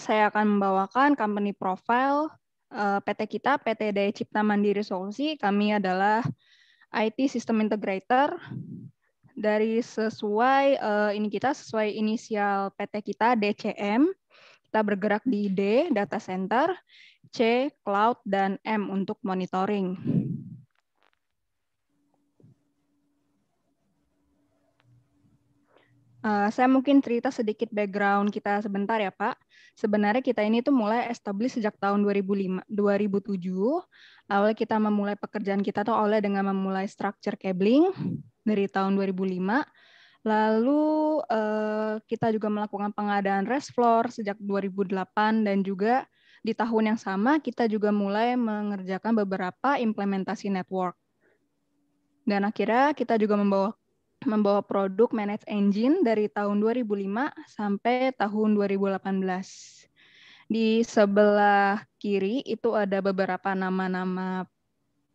saya akan membawakan company profile PT kita, PT Daya Cipta Mandiri Solusi. Kami adalah IT System Integrator. Dari sesuai sesuai inisial PT kita DCM. Kita bergerak di D, data center, C, cloud, dan M untuk monitoring. Saya mungkin cerita sedikit background kita sebentar ya Pak. Sebenarnya kita ini tuh mulai establish sejak tahun 2007. Awalnya kita memulai pekerjaan kita tuh awalnya dengan memulai structure cabling dari tahun 2005. Lalu kita juga melakukan pengadaan rest floor sejak 2008 dan juga di tahun yang sama kita juga mulai mengerjakan beberapa implementasi network. Dan akhirnya kita juga membawa produk Managed Engine dari tahun 2005 sampai tahun 2018. Di sebelah kiri itu ada beberapa nama-nama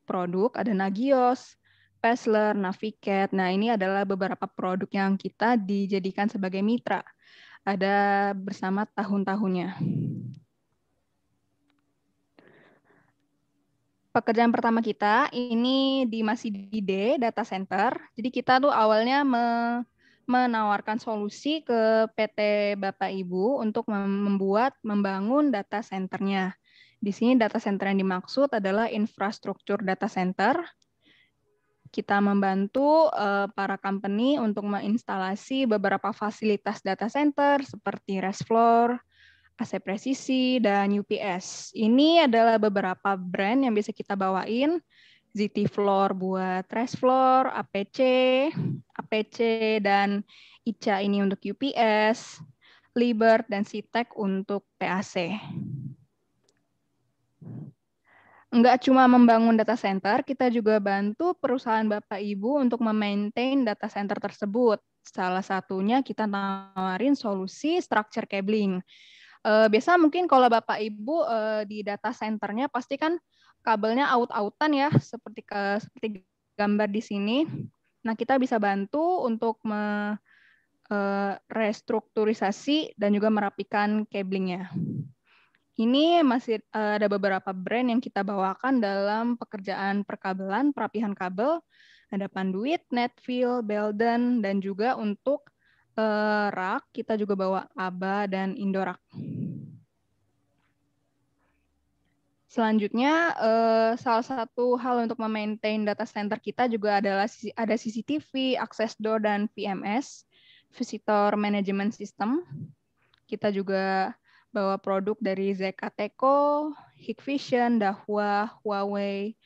produk, ada Nagios, Pessler, Navicat. Nah, ini adalah beberapa produk yang kita dijadikan sebagai mitra. Ada bersama tahun-tahunnya. Pekerjaan pertama kita ini masih di D, data center. Jadi kita tuh awalnya menawarkan solusi ke PT Bapak Ibu untuk membangun data centernya. Di sini data center yang dimaksud adalah infrastruktur data center. Kita membantu para company untuk menginstalasi beberapa fasilitas data center seperti rest floor, AC presisi, dan UPS. Ini adalah beberapa brand yang bisa kita bawain. ZT Floor buat rest floor, APC, dan ICA ini untuk UPS, Libert, dan Citek untuk PAC. Enggak cuma membangun data center, kita juga bantu perusahaan Bapak Ibu untuk memaintain data center tersebut. Salah satunya kita nawarin solusi structure cabling. Biasa mungkin kalau Bapak Ibu di data centernya pasti kan kabelnya out-outan ya, seperti gambar di sini. Nah, kita bisa bantu untuk restrukturisasi dan juga merapikan cablingnya. Ini masih ada beberapa brand yang kita bawakan dalam pekerjaan perkabelan, perapihan kabel. Ada Panduit, Netfield, Belden, dan juga untuk rak, kita juga bawa ABA dan Indorak. Selanjutnya, salah satu hal untuk memaintain data center kita juga adalah ada CCTV, access door, dan VMS, Visitor Management System. Kita juga bawa produk dari Zekateco, Hikvision, Dahua, Huawei,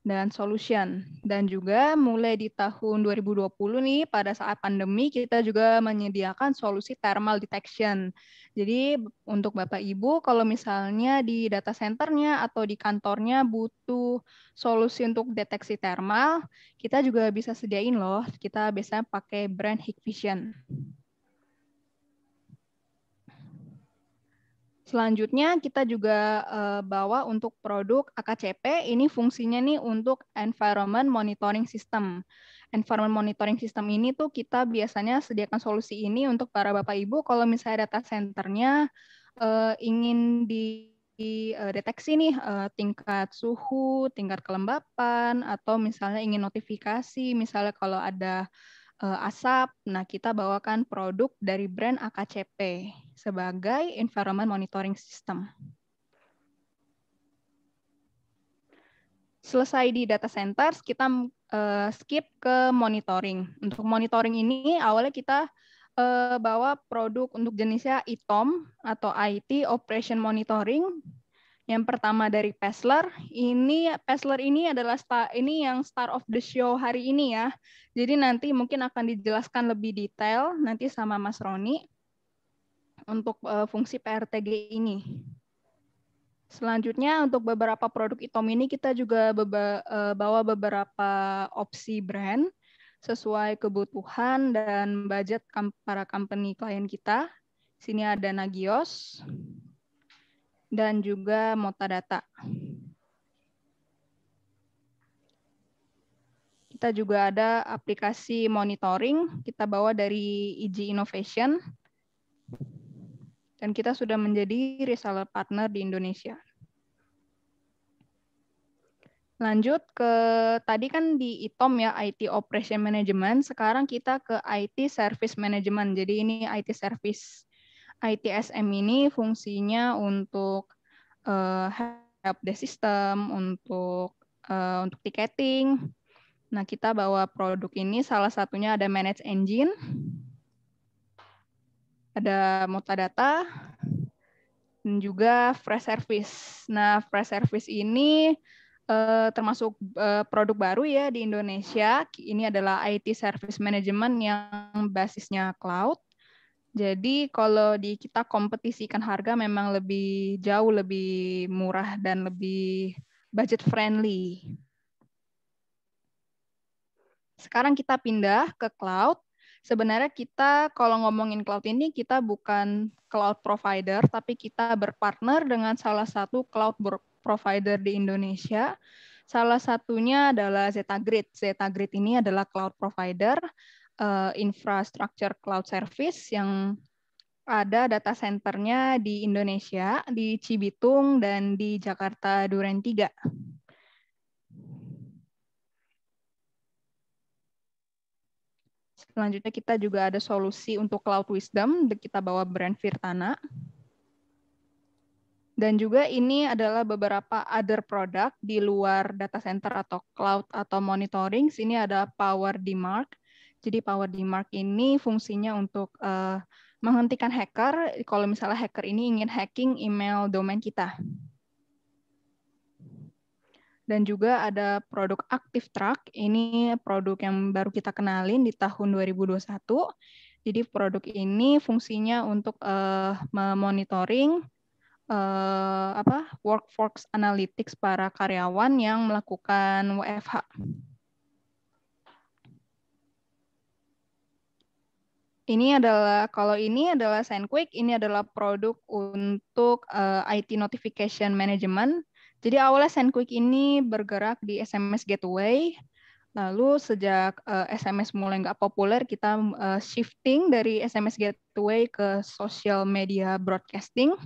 dan Solution. Dan juga mulai di tahun 2020 nih, pada saat pandemi, kita juga menyediakan solusi thermal detection. Jadi untuk Bapak Ibu, kalau misalnya di data centernya atau di kantornya butuh solusi untuk deteksi thermal, kita juga bisa sediain loh. Kita biasanya pakai brand Hikvision. Selanjutnya kita juga bawa untuk produk AKCP, ini fungsinya nih untuk Environment Monitoring System. Environment Monitoring System ini tuh kita biasanya sediakan solusi ini untuk para Bapak Ibu kalau misalnya data centernya ingin deteksi nih tingkat suhu, tingkat kelembapan, atau misalnya ingin notifikasi, misalnya kalau ada asap. Nah, kita bawakan produk dari brand AKCP sebagai Environment Monitoring System. Selesai di data centers, kita skip ke monitoring. Untuk monitoring ini, awalnya kita bawa produk untuk jenisnya ITOM atau IT Operation Monitoring. Yang pertama dari Pessler, Pessler ini adalah yang star of the show hari ini ya. Jadi nanti mungkin akan dijelaskan lebih detail nanti sama Mas Roni untuk fungsi PRTG ini. Selanjutnya untuk beberapa produk ITOM ini kita juga bawa beberapa opsi brand sesuai kebutuhan dan budget para company klien kita. Sini ada Nagios dan juga Motadata. Kita juga ada aplikasi monitoring, kita bawa dari IG Innovation. Dan kita sudah menjadi reseller partner di Indonesia. Lanjut ke tadi kan di ITOM ya, IT Operation Management. Sekarang kita ke IT Service Management. Jadi ini IT Service. ITSM ini fungsinya untuk help desk system, untuk ticketing. Nah, kita bawa produk ini salah satunya ada Manage Engine, ada Metadata, dan juga Fresh Service. Nah, Fresh Service ini termasuk produk baru ya di Indonesia. Ini adalah IT Service Management yang basisnya cloud. Jadi kalau kita kompetisikan harga memang lebih jauh lebih murah dan lebih budget friendly. Sekarang kita pindah ke cloud. Sebenarnya kita kalau ngomongin cloud ini kita bukan cloud provider, tapi kita berpartner dengan salah satu cloud provider di Indonesia. Salah satunya adalah Zeta-Grid. Zeta-Grid ini adalah cloud provider infrastructure cloud service yang ada data centernya di Indonesia, di Cibitung dan di Jakarta Duren 3. Selanjutnya kita juga ada solusi untuk Cloud Wisdom, kita bawa brand Virtana. Dan juga ini adalah beberapa other product di luar data center atau cloud atau monitoring. Ini ada Power DMARC. Jadi Power DMARC ini fungsinya untuk menghentikan hacker kalau misalnya hacker ini ingin hacking email domain kita. Dan juga ada produk Active Track. Ini produk yang baru kita kenalin di tahun 2021. Jadi produk ini fungsinya untuk memonitoring workforce analytics para karyawan yang melakukan WFH. Ini adalah SendQuick, ini adalah produk untuk IT notification management. Jadi awalnya SendQuick ini bergerak di SMS gateway, lalu sejak SMS mulai nggak populer, kita shifting dari SMS gateway ke social media broadcasting.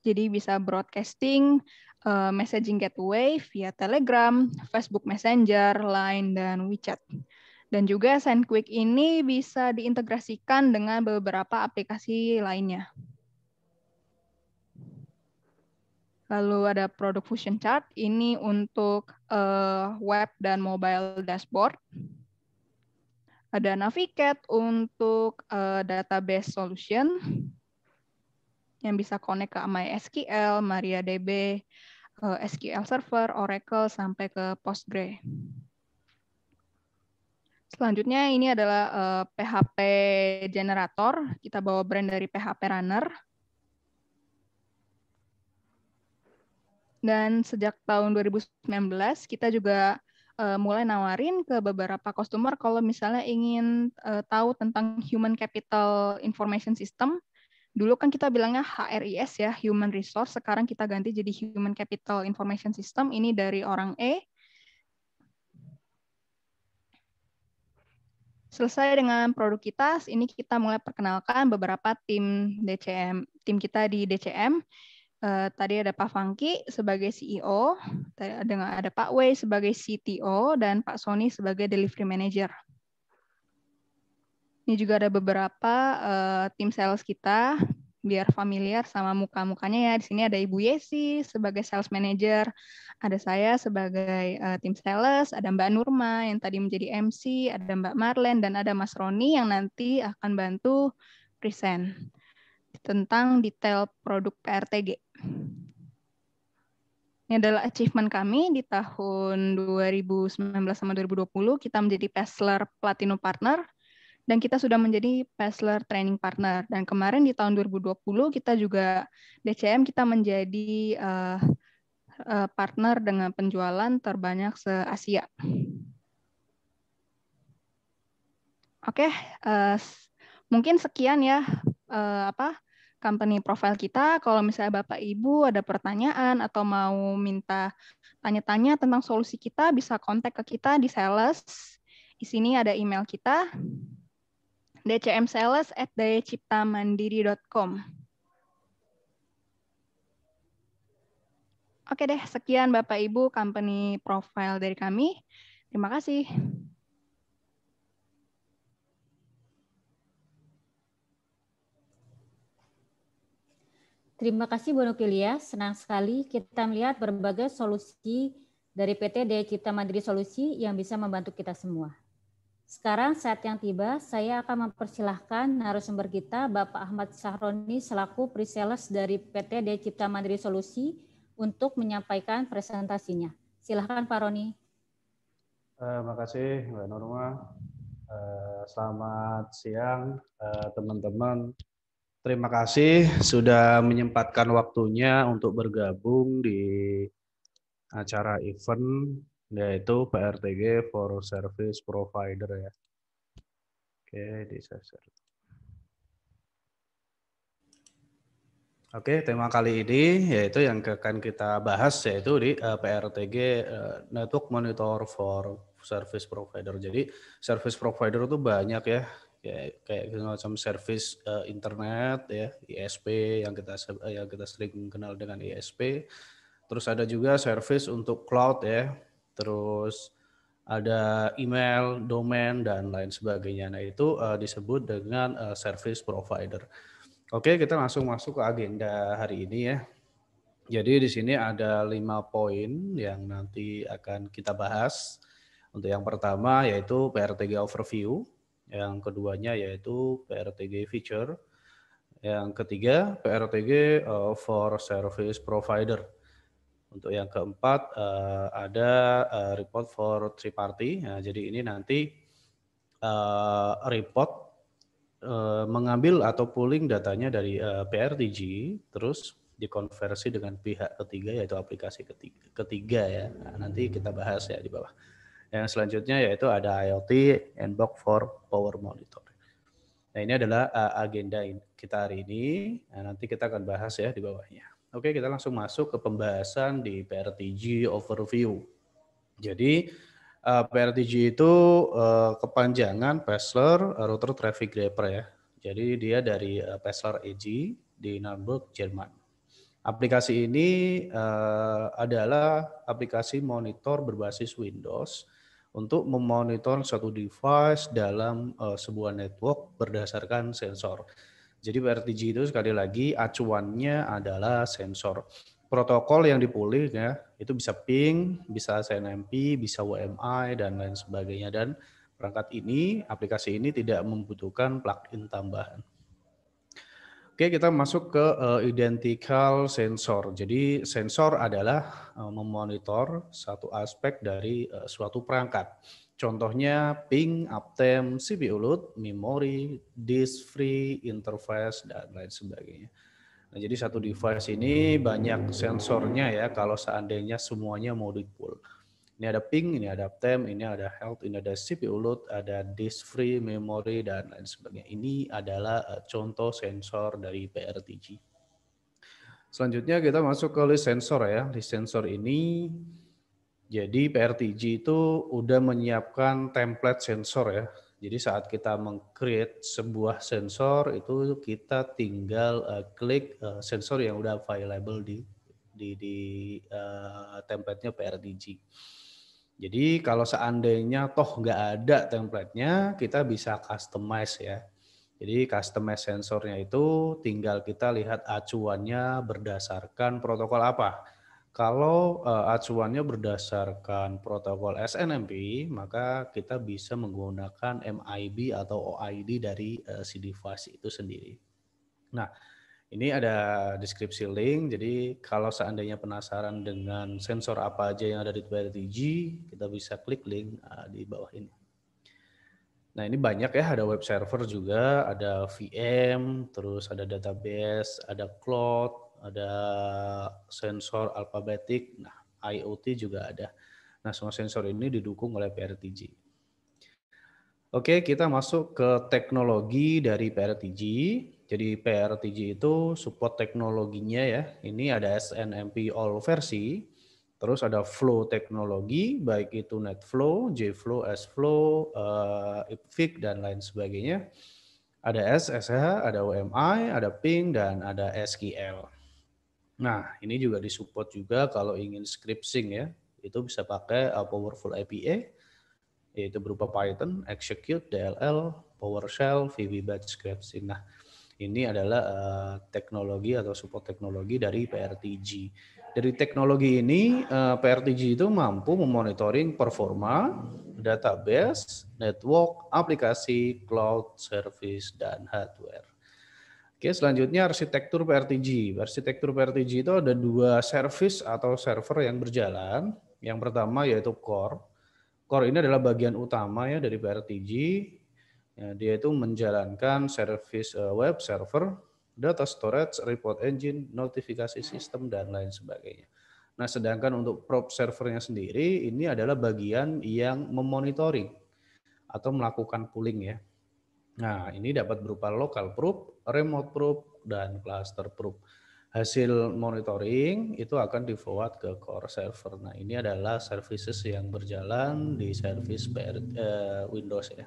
Jadi bisa broadcasting messaging gateway via Telegram, Facebook Messenger, Line, dan WeChat. Dan juga SendQuick ini bisa diintegrasikan dengan beberapa aplikasi lainnya. Lalu ada produk Fusion Chart, ini untuk web dan mobile dashboard. Ada Navicat untuk database solution yang bisa connect ke MySQL, MariaDB, SQL Server, Oracle, sampai ke Postgre. Selanjutnya ini adalah PHP Generator. Kita bawa brand dari PHP Runner. Dan sejak tahun 2019 kita juga mulai nawarin ke beberapa customer kalau misalnya ingin tahu tentang Human Capital Information System. Dulu kan kita bilangnya HRIS ya, Human Resource. Sekarang kita ganti jadi Human Capital Information System. Ini dari orang E. Selesai dengan produk kita, ini kita mulai perkenalkan beberapa tim DCM. Tim kita di DCM, tadi ada Pak Fangki sebagai CEO, ada Pak Wei sebagai CTO, dan Pak Sony sebagai Delivery Manager. Ini juga ada beberapa tim sales kita, biar familiar sama muka-mukanya ya. Di sini ada Ibu Yesi sebagai sales manager, ada saya sebagai tim sales, ada Mbak Nurma yang tadi menjadi MC, ada Mbak Marlen, dan ada Mas Roni yang nanti akan bantu present tentang detail produk PRTG. Ini adalah achievement kami di tahun 2019 sama 2020, kita menjadi Pestler Platinum Partner, dan kita sudah menjadi Pestler Training Partner. Dan kemarin di tahun 2020 kita juga DCM kita menjadi partner dengan penjualan terbanyak se-Asia. Oke, mungkin sekian ya company profile kita. Kalau misalnya Bapak Ibu ada pertanyaan atau mau minta tanya-tanya tentang solusi kita, bisa kontak ke kita di sales. Di sini ada email kita. dcmsales@dayaciptamandiri.com. Oke deh, sekian Bapak Ibu company profile dari kami. Terima kasih. Terima kasih Bu Nukilia, senang sekali kita melihat berbagai solusi dari PT Daya Cipta Mandiri Solusi yang bisa membantu kita semua. Sekarang saat yang tiba, saya akan mempersilahkan narasumber kita Bapak Ahmad Sahroni selaku pre-sales dari PT Daya Cipta Mandiri Solusi untuk menyampaikan presentasinya. Silakan Pak Roni. Terima kasih Mbak Norma. Selamat siang teman-teman. Terima kasih sudah menyempatkan waktunya untuk bergabung di acara event yaitu PRTG for Service Provider ya. Oke, di share. Oke, tema kali ini yaitu yang akan kita bahas yaitu di PRTG Network Monitor for Service Provider. Jadi service provider itu banyak ya, kayak semacam service internet ya, ISP yang kita sering kenal dengan ISP. Terus ada juga service untuk cloud ya. Terus ada email, domain dan lain sebagainya. Nah, itu disebut dengan service provider. Oke, kita langsung masuk ke agenda hari ini ya. Jadi di sini ada 5 poin yang nanti akan kita bahas. Untuk yang pertama yaitu PRTG Overview, yang keduanya yaitu PRTG Feature, yang ketiga PRTG for Service Provider. Untuk yang keempat ada report for three party. Nah, jadi ini nanti report mengambil atau pooling datanya dari PRTG, terus dikonversi dengan pihak ketiga yaitu aplikasi ketiga ya. Nah, nanti kita bahas ya di bawah. Yang selanjutnya yaitu ada IoT and box for power monitor. Nah, ini adalah agenda kita hari ini. Nah, nanti kita akan bahas ya di bawahnya. Oke, kita langsung masuk ke pembahasan di PRTG overview. Jadi PRTG itu kepanjangan Pessler Router Traffic Grabber ya. Jadi dia dari Pessler AG di Nuremberg, Jerman. Aplikasi ini adalah aplikasi monitor berbasis Windows untuk memonitor suatu device dalam sebuah network berdasarkan sensor. Jadi PRTG itu sekali lagi acuannya adalah sensor. Protokol yang dipulih ya, itu bisa ping, bisa SNMP, bisa WMI dan lain sebagainya. Dan perangkat ini, aplikasi ini tidak membutuhkan plugin tambahan. Oke, kita masuk ke identical sensor. Jadi sensor adalah memonitor satu aspek dari suatu perangkat. Contohnya ping, uptime, CPU load, memori, disk free, interface dan lain sebagainya. Nah, jadi satu device ini banyak sensornya ya kalau seandainya semuanya mau di pool. Ini ada ping, ini ada uptime, ini ada health, ini ada CPU load, ada disk free, memory dan lain sebagainya. Ini adalah contoh sensor dari PRTG. Selanjutnya kita masuk ke list sensor ya. List sensor ini jadi PRTG itu udah menyiapkan template sensor ya. Jadi saat kita meng-create sebuah sensor itu kita tinggal klik sensor yang udah available di template-nya PRTG. Jadi kalau seandainya toh nggak ada template-nya, kita bisa customize ya. Jadi customize sensornya itu tinggal kita lihat acuannya berdasarkan protokol apa. Kalau acuannya berdasarkan protokol SNMP, maka kita bisa menggunakan MIB atau OID dari si device itu sendiri. Nah, ini ada deskripsi link, jadi kalau seandainya penasaran dengan sensor apa aja yang ada di PRTG, kita bisa klik link di bawah ini. Nah, ini banyak ya, ada web server juga, ada VM, terus ada database, ada cloud, ada sensor alfabetik, nah IoT juga ada. Nah, semua sensor ini didukung oleh PRTG. Oke, kita masuk ke teknologi dari PRTG. Jadi PRTG itu support teknologinya ya. Ini ada SNMP all versi. Terus ada flow teknologi, baik itu NetFlow, JFlow, SFlow, IPFIX, dan lain sebagainya. Ada SSH, ada UMI, ada ping, dan ada SQL. Nah, ini juga disupport juga kalau ingin scripting ya. Itu bisa pakai Powerful API, yaitu berupa Python, Execute, DLL, PowerShell, VB Batch Scripting. Nah, ini adalah teknologi atau support teknologi dari PRTG. Dari teknologi ini, PRTG itu mampu memonitoring performa, database, network, aplikasi, cloud, service, dan hardware. Oke, selanjutnya arsitektur PRTG. Arsitektur PRTG itu ada 2 service atau server yang berjalan. Yang pertama yaitu core. Core ini adalah bagian utama ya dari PRTG. Ya, dia itu menjalankan service web server, data storage, report engine, notifikasi sistem, dan lain sebagainya. Nah, sedangkan untuk prop servernya sendiri, ini adalah bagian yang memonitoring atau melakukan pooling ya. Nah, ini dapat berupa local proof, remote proof, dan cluster proof. Hasil monitoring itu akan di-forward ke core server. Nah, ini adalah services yang berjalan di service Windows ya.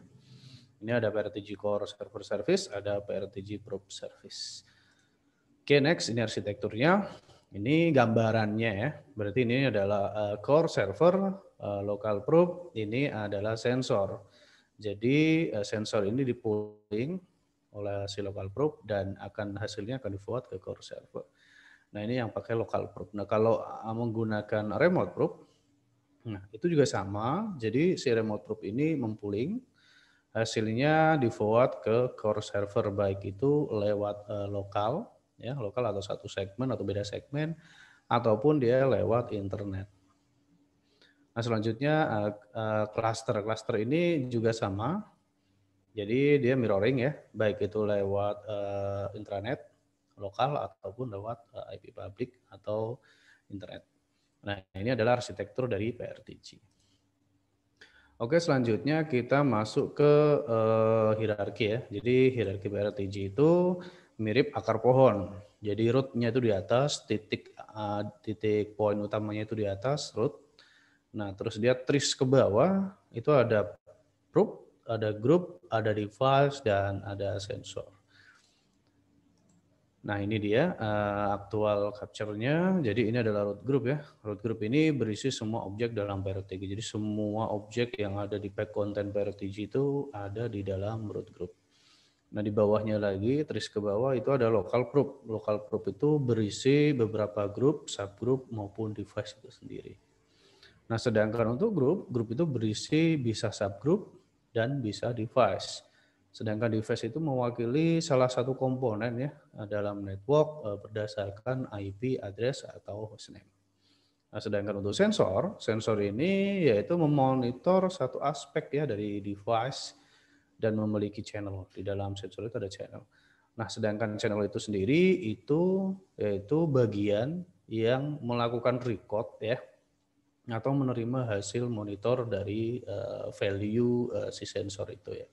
Ini ada PRTG Core Server Service, ada PRTG Proof Service. Oke, next ini arsitekturnya. Ini gambarannya ya. Berarti ini adalah core server, local proof, ini adalah sensor. Jadi sensor ini di-pooling oleh si local proof dan hasilnya akan di-forward ke core server. Nah, ini yang pakai local proof. Nah, kalau menggunakan remote proof, nah itu juga sama. Jadi si remote proof ini mempooling, hasilnya di-forward ke core server, baik itu lewat lokal atau satu segmen atau beda segmen, ataupun dia lewat internet. Nah, selanjutnya cluster. Cluster ini juga sama. Jadi dia mirroring ya, baik itu lewat intranet lokal ataupun lewat IP public atau internet. Nah, ini adalah arsitektur dari PRTG. Oke, selanjutnya kita masuk ke hierarki ya. Jadi hierarki PRTG itu mirip akar pohon. Jadi root-nya itu di atas, titik poin utamanya itu di atas, root. Nah, terus dia trace ke bawah, itu ada proof, ada group, ada device, dan ada sensor. Nah, ini dia aktual capture-nya. Jadi ini adalah root group ya. Root group ini berisi semua objek dalam PRTG. Jadi semua objek yang ada di pack content PRTG itu ada di dalam root group. Nah, di bawahnya lagi, trace ke bawah itu ada local group. Local group itu berisi beberapa grup, subgroup maupun device itu sendiri. Nah, sedangkan untuk grup itu berisi bisa subgroup dan bisa device. Sedangkan device itu mewakili salah satu komponen ya dalam network berdasarkan IP address atau hostname. Nah, sedangkan untuk sensor ini yaitu memonitor satu aspek ya dari device dan memiliki channel. Di dalam sensor itu ada channel. Nah, sedangkan channel itu sendiri itu yaitu bagian yang melakukan record ya atau menerima hasil monitor dari value si sensor itu ya.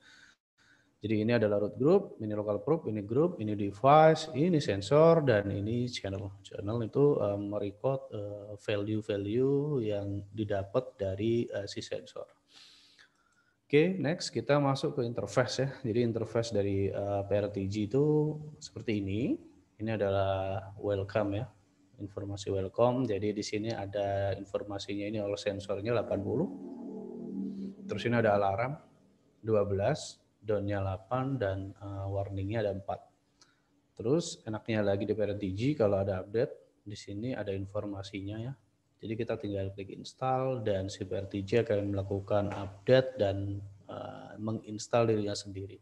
Jadi ini adalah root group, ini local proof, ini group, ini device, ini sensor, dan ini channel. Channel itu merecord value-value yang didapat dari si sensor. Oke, next kita masuk ke interface ya. Jadi interface dari PRTG itu seperti ini. Ini adalah welcome ya, informasi welcome. Jadi di sini ada informasinya ini oleh sensornya 80. Terus ini ada alarm 12. Down-nya 8 dan warningnya ada 4. Terus enaknya lagi di PRTG kalau ada update, di sini ada informasinya ya. Jadi kita tinggal klik install dan si PRTG akan melakukan update dan menginstal dirinya sendiri.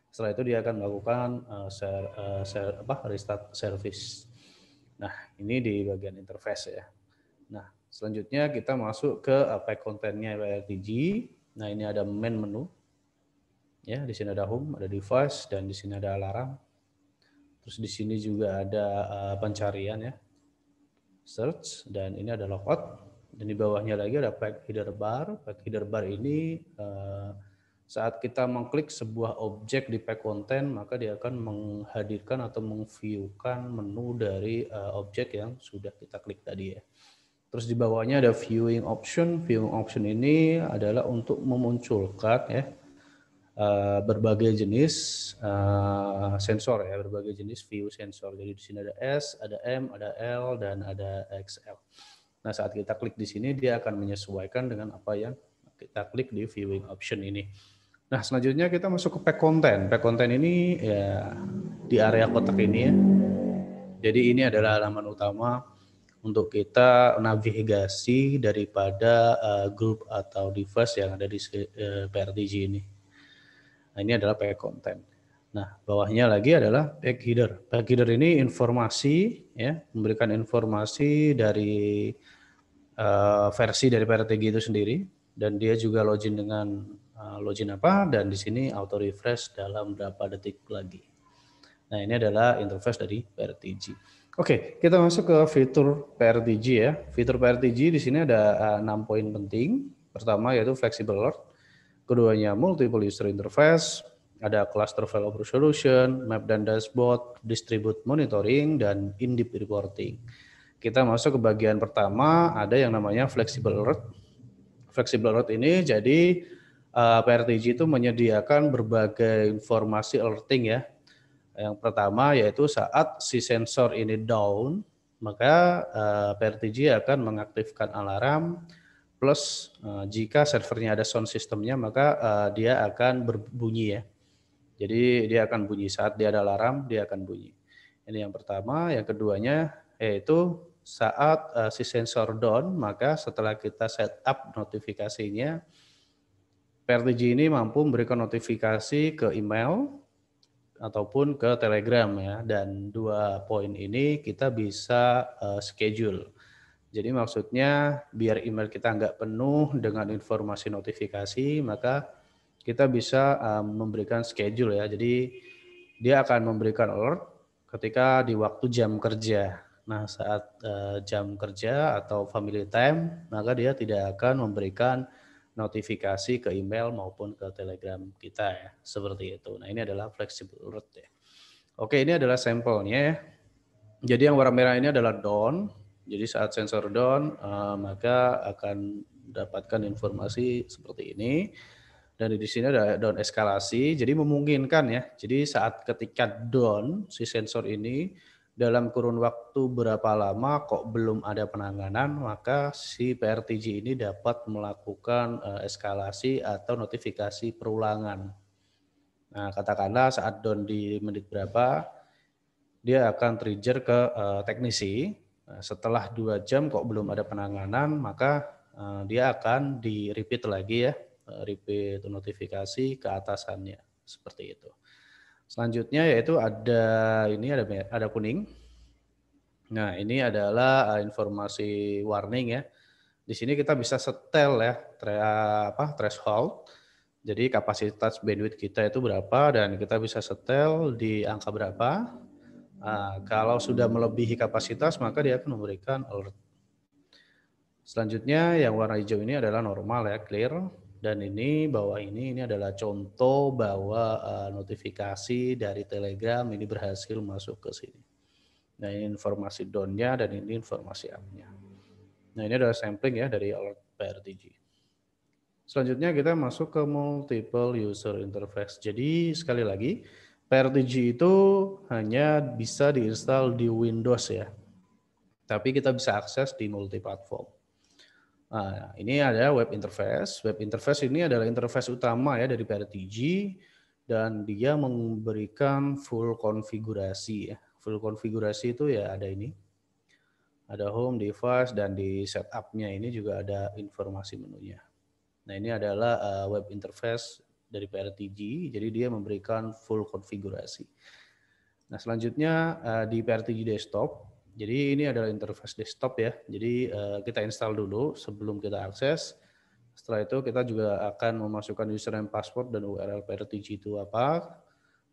Setelah itu dia akan melakukan restart service. Nah, ini di bagian interface ya. Nah, selanjutnya kita masuk ke pack kontennya PRTG. Nah, ini ada main menu. Ya, di sini ada home, ada device, dan di sini ada alarm. Terus di sini juga ada pencarian ya, search, dan ini ada logout. Dan di bawahnya lagi ada pack header bar. Pack header bar ini saat kita mengklik sebuah objek di pack content, maka dia akan menghadirkan atau mengviewkan menu dari objek yang sudah kita klik tadi ya. Terus di bawahnya ada viewing option. Viewing option ini adalah untuk memunculkan ya berbagai jenis sensor ya, berbagai jenis view sensor. Jadi di sini ada S, ada M, ada L, dan ada XL. Nah, saat kita klik di sini dia akan menyesuaikan dengan apa yang kita klik di viewing option ini. Nah, selanjutnya kita masuk ke pack content. Pack content ini ya di area kotak ini ya. Jadi ini adalah halaman utama untuk kita navigasi daripada grup atau device yang ada di PRTG ini. Nah, ini adalah pack content. Nah, bawahnya lagi adalah pack header. Pack header ini informasi ya, memberikan informasi dari versi dari PRTG itu sendiri, dan dia juga login dengan login apa, dan di sini auto refresh dalam berapa detik lagi. Nah, ini adalah interface dari PRTG. Oke, kita masuk ke fitur PRTG ya. Fitur PRTG di sini ada 6 poin penting. Pertama yaitu flexible alert. Keduanya multiple user interface, ada cluster file over solution, map dan dashboard, distribute monitoring, dan in-depth reporting. Kita masuk ke bagian pertama, ada yang namanya flexible alert. Flexible alert ini jadi PRTG itu menyediakan berbagai informasi alerting ya. Yang pertama yaitu saat si sensor ini down, maka PRTG akan mengaktifkan alarm. Plus jika servernya ada sound systemnya, maka dia akan berbunyi ya. Jadi dia akan bunyi saat dia ada alarm, dia akan bunyi. Ini yang pertama. Yang keduanya yaitu saat si sensor down, maka setelah kita set up notifikasinya, PRTG ini mampu memberikan notifikasi ke email ataupun ke Telegram ya. Dan 2 poin ini kita bisa schedule. Jadi maksudnya biar email kita nggak penuh dengan informasi notifikasi, maka kita bisa memberikan schedule ya. Jadi dia akan memberikan alert ketika di waktu jam kerja. Nah, saat jam kerja atau family time, maka dia tidak akan memberikan notifikasi ke email maupun ke Telegram kita ya. Seperti itu. Nah, ini adalah flexible alert ya. Oke, ini adalah sampelnya ya. Jadi yang warna merah ini adalah down. Jadi saat sensor down, maka akan dapatkan informasi seperti ini. Dan di sini ada down eskalasi, jadi memungkinkan ya. Jadi saat ketika down si sensor ini dalam kurun waktu berapa lama kok belum ada penanganan, maka si PRTG ini dapat melakukan eskalasi atau notifikasi perulangan. Nah, katakanlah saat down di menit berapa, dia akan trigger ke teknisi. Setelah 2 jam kok belum ada penanganan, maka dia akan di-repeat lagi ya, repeat notifikasi ke atasannya, seperti itu. Selanjutnya yaitu ada kuning. Nah, ini adalah informasi warning ya. Di sini kita bisa setel ya threshold. Jadi kapasitas bandwidth kita itu berapa dan kita bisa setel di angka berapa. Kalau sudah melebihi kapasitas, maka dia akan memberikan alert. Selanjutnya yang warna hijau ini adalah normal ya, clear. Dan ini bawah ini adalah contoh bahwa notifikasi dari Telegram ini berhasil masuk ke sini. Nah, ini informasi down-nya dan ini informasi up-nya. Nah, ini adalah sampling ya dari alert PRTG. Selanjutnya kita masuk ke multiple user interface. Jadi sekali lagi, PRTG itu hanya bisa diinstal di Windows ya. Tapi kita bisa akses di multi-platform. Nah, ini ada web interface. Web interface ini adalah interface utama ya dari PRTG dan dia memberikan full konfigurasi ya. Full konfigurasi itu ya ada ini. Ada home, device, dan di setup-nya ini juga ada informasi menunya. Nah, ini adalah web interface dari PRTG, jadi dia memberikan full konfigurasi. Nah, selanjutnya di PRTG desktop, jadi ini adalah interface desktop ya. Jadi kita install dulu sebelum kita akses. Setelah itu kita juga akan memasukkan username, password, dan URL PRTG itu apa.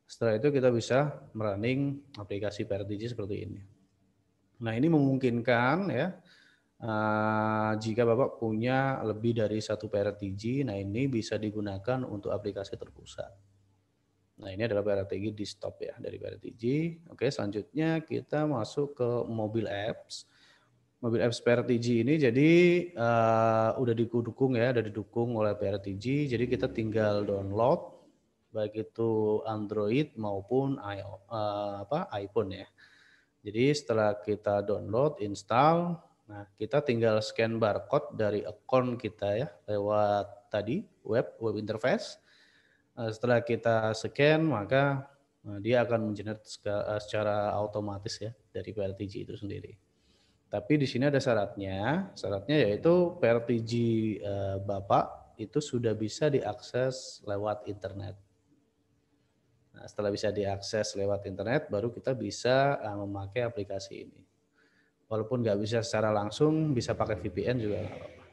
Setelah itu kita bisa merunning aplikasi PRTG seperti ini. Nah, ini memungkinkan ya. Jika Bapak punya lebih dari 1 PRTG, nah ini bisa digunakan untuk aplikasi terpusat. Nah, ini adalah PRTG desktop ya dari PRTG. Oke, selanjutnya kita masuk ke mobile apps. Mobile apps PRTG ini jadi udah didukung oleh PRTG. Jadi kita tinggal download baik itu Android maupun iPhone ya. Jadi setelah kita download, install, nah kita tinggal scan barcode dari akun kita ya lewat tadi web interface. Setelah kita scan maka dia akan mengenerate secara otomatis ya dari PRTG itu sendiri. Tapi di sini ada syaratnya yaitu PRTG Bapak itu sudah bisa diakses lewat internet. Nah, setelah bisa diakses lewat internet, baru kita bisa memakai aplikasi ini. Walaupun nggak bisa secara langsung, bisa pakai VPN juga nggak apa-apa.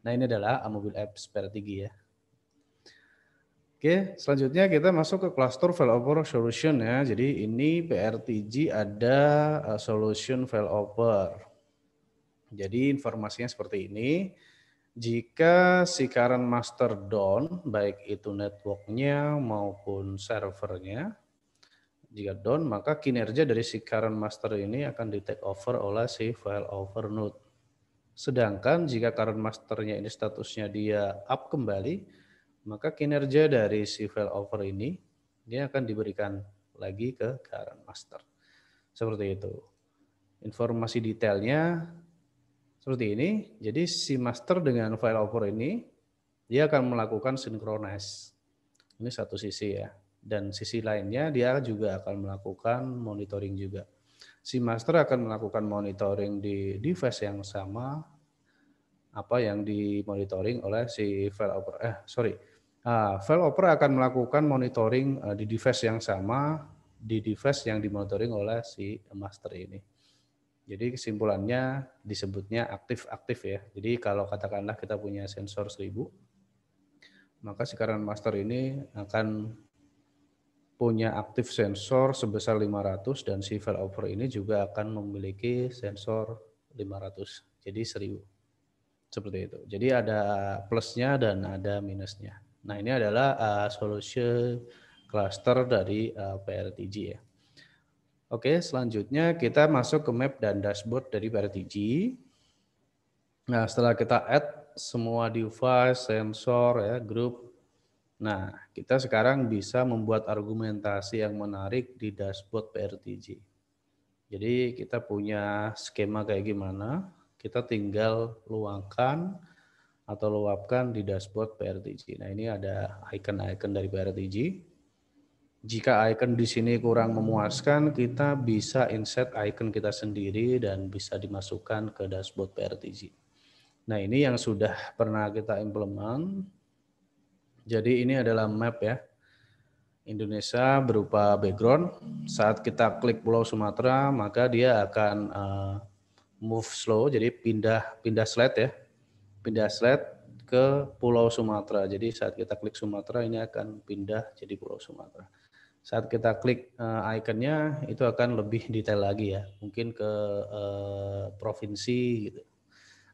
Nah, ini adalah Mobil Apps PRTG ya. Oke, selanjutnya kita masuk ke cluster failover solution ya. Jadi ini PRTG ada solution failover. Jadi informasinya seperti ini. Jika si current master down, baik itu networknya maupun servernya, jika down, maka kinerja dari si current master ini akan di take over oleh si failover node. Sedangkan jika current masternya ini statusnya dia up kembali, maka kinerja dari si failover ini dia akan diberikan lagi ke current master. Seperti itu. Informasi detailnya seperti ini. Jadi si master dengan failover ini dia akan melakukan synchronize. Ini satu sisi ya. Dan sisi lainnya dia juga akan melakukan monitoring juga. Si master akan melakukan monitoring di device yang sama apa yang dimonitoring oleh si failover. Failover akan melakukan monitoring di device yang sama di device yang dimonitoring oleh si master ini. Jadi kesimpulannya disebutnya aktif-aktif ya. Jadi kalau katakanlah kita punya sensor 1000, maka si current master ini akan punya aktif sensor sebesar 500 dan si failover ini juga akan memiliki sensor 500. Jadi 1000. Seperti itu. Jadi ada plusnya dan ada minusnya. Nah, ini adalah solution cluster dari PRTG ya. Oke, selanjutnya kita masuk ke map dan dashboard dari PRTG. Nah, setelah kita add semua device, sensor, ya, grup. Nah, kita sekarang bisa membuat argumentasi yang menarik di dashboard PRTG. Jadi kita punya skema kayak gimana, kita tinggal luangkan atau luapkan di dashboard PRTG. Nah, ini ada icon-icon dari PRTG. Jika icon di sini kurang memuaskan, kita bisa insert icon kita sendiri dan bisa dimasukkan ke dashboard PRTG. Nah, ini yang sudah pernah kita implement. Jadi ini adalah map ya. Indonesia berupa background. Saat kita klik Pulau Sumatera, maka dia akan move slow, jadi pindah slide ya. Pindah slide ke Pulau Sumatera. Jadi saat kita klik Sumatera ini akan pindah jadi Pulau Sumatera. Saat kita klik ikonnya itu akan lebih detail lagi ya, mungkin ke provinsi gitu,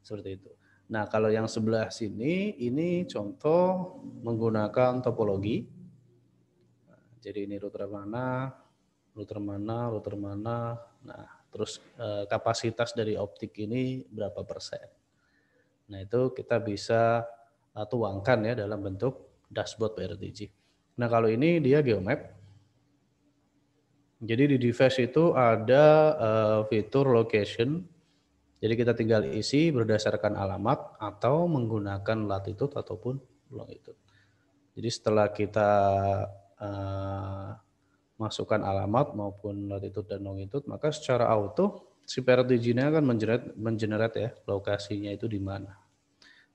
seperti itu. Nah, kalau yang sebelah sini ini contoh menggunakan topologi. Jadi ini router mana. Nah, terus kapasitas dari optik ini berapa persen. Nah, itu kita bisa tuangkan ya dalam bentuk dashboard PRTG. Nah, kalau ini dia geomap. Jadi di device itu ada fitur location. Jadi kita tinggal isi berdasarkan alamat atau menggunakan latitude ataupun longitude. Jadi setelah kita masukkan alamat maupun latitude dan longitude, maka secara auto si PRTG-nya akan mengenerate ya lokasinya itu di mana.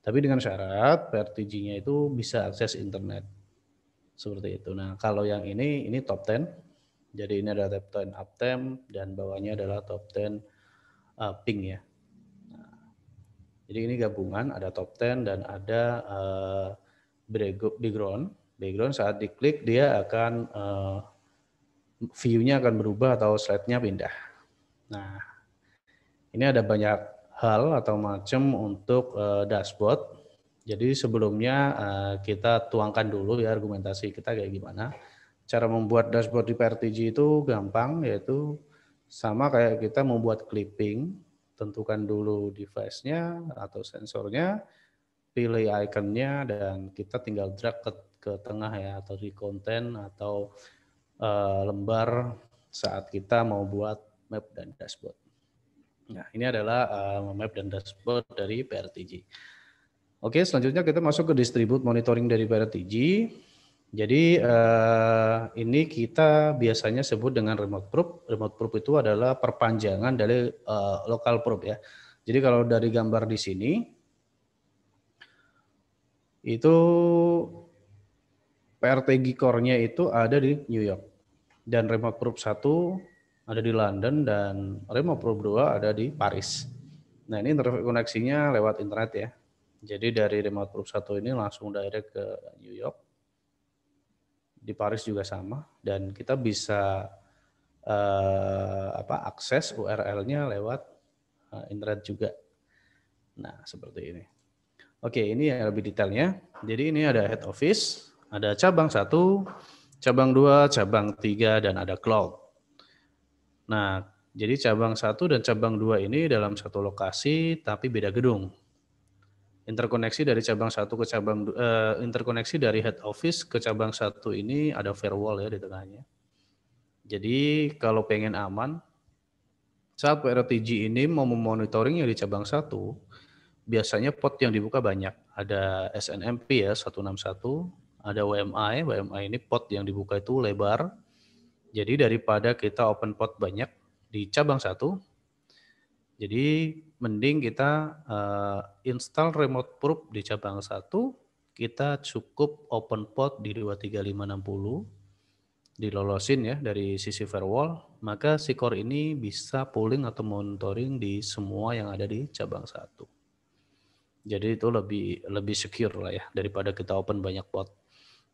Tapi dengan syarat PRTG-nya itu bisa akses internet. Seperti itu. Nah, kalau yang ini top 10. Jadi ini adalah top 10 uptime dan bawahnya adalah top 10 ping ya. Nah, jadi ini gabungan, ada top 10 dan ada background. Background saat diklik dia akan view-nya akan berubah atau slide-nya pindah. Nah, ini ada banyak hal atau macam untuk dashboard. Jadi sebelumnya kita tuangkan dulu ya argumentasi kita kayak gimana. Cara membuat dashboard di PRTG itu gampang, yaitu sama kayak kita membuat clipping. Tentukan dulu device-nya atau sensornya, pilih ikonnya, dan kita tinggal drag ke tengah ya, atau di konten atau lembar saat kita mau buat map dan dashboard. Nah, ini adalah map dan dashboard dari PRTG. Oke, selanjutnya kita masuk ke distribute monitoring dari PRTG. Jadi ini kita biasanya sebut dengan remote probe. Remote probe itu adalah perpanjangan dari local probe ya. Jadi kalau dari gambar di sini, itu PRTG core-nya itu ada di New York. Dan remote probe 1 ada di London dan remote probe 2 ada di Paris. Nah, ini interkoneksinya lewat internet ya. Jadi dari remote probe 1 ini langsung direct ke New York. Di Paris juga sama, dan kita bisa akses URL-nya lewat internet juga. Nah, seperti ini. Oke, ini yang lebih detailnya. Jadi ini ada head office, ada cabang 1, cabang 2, cabang 3, dan ada cloud. Nah, jadi cabang 1 dan cabang 2 ini dalam satu lokasi tapi beda gedung. Interkoneksi dari cabang 1 ke cabang interkoneksi dari head office ke cabang 1 ini ada firewall ya di tengahnya. Jadi kalau pengen aman, saat PRTG ini mau memonitoring yang di cabang 1, biasanya port yang dibuka banyak. Ada SNMP ya 161, ada WMI. WMI ini port yang dibuka itu lebar. Jadi daripada kita open port banyak di cabang 1, jadi mending kita install remote probe di cabang 1, kita cukup open port di 23560, dilolosin ya dari sisi firewall, maka si core ini bisa pooling atau monitoring di semua yang ada di cabang 1. Jadi itu lebih secure lah ya daripada kita open banyak port.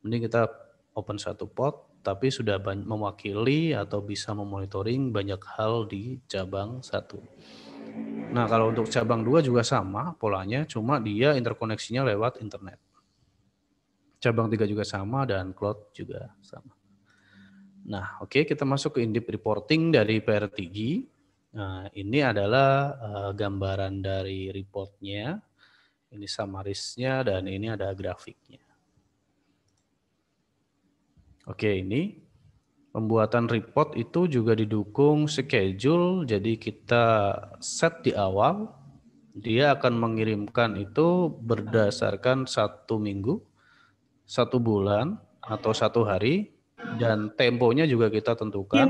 Mending kita open satu port tapi sudah mewakili atau bisa memonitoring banyak hal di cabang 1. Nah, kalau untuk cabang 2 juga sama polanya, cuma dia interkoneksinya lewat internet. Cabang 3 juga sama dan cloud juga sama. Nah, oke, kita masuk ke in-depth reporting dari PRTG. Nah, ini adalah gambaran dari reportnya. Ini summaries-nya dan ini ada grafiknya. Oke, ini pembuatan report itu juga didukung schedule, jadi kita set di awal, dia akan mengirimkan itu berdasarkan 1 minggu, 1 bulan, atau 1 hari, dan temponya juga kita tentukan.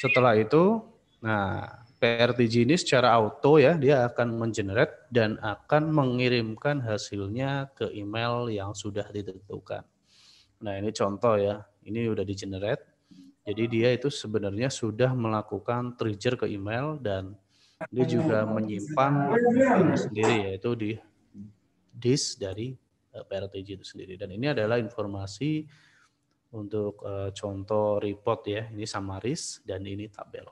Setelah itu, nah PRTG ini secara auto ya, dia akan mengenerate dan akan mengirimkan hasilnya ke email yang sudah ditentukan. Nah ini contoh ya, ini udah di-generate. Jadi dia itu sebenarnya sudah melakukan trigger ke email dan dia juga menyimpan sendiri yaitu di disk dari PRTG itu sendiri. Dan ini adalah informasi untuk contoh report ya, ini summaries dan ini tabel.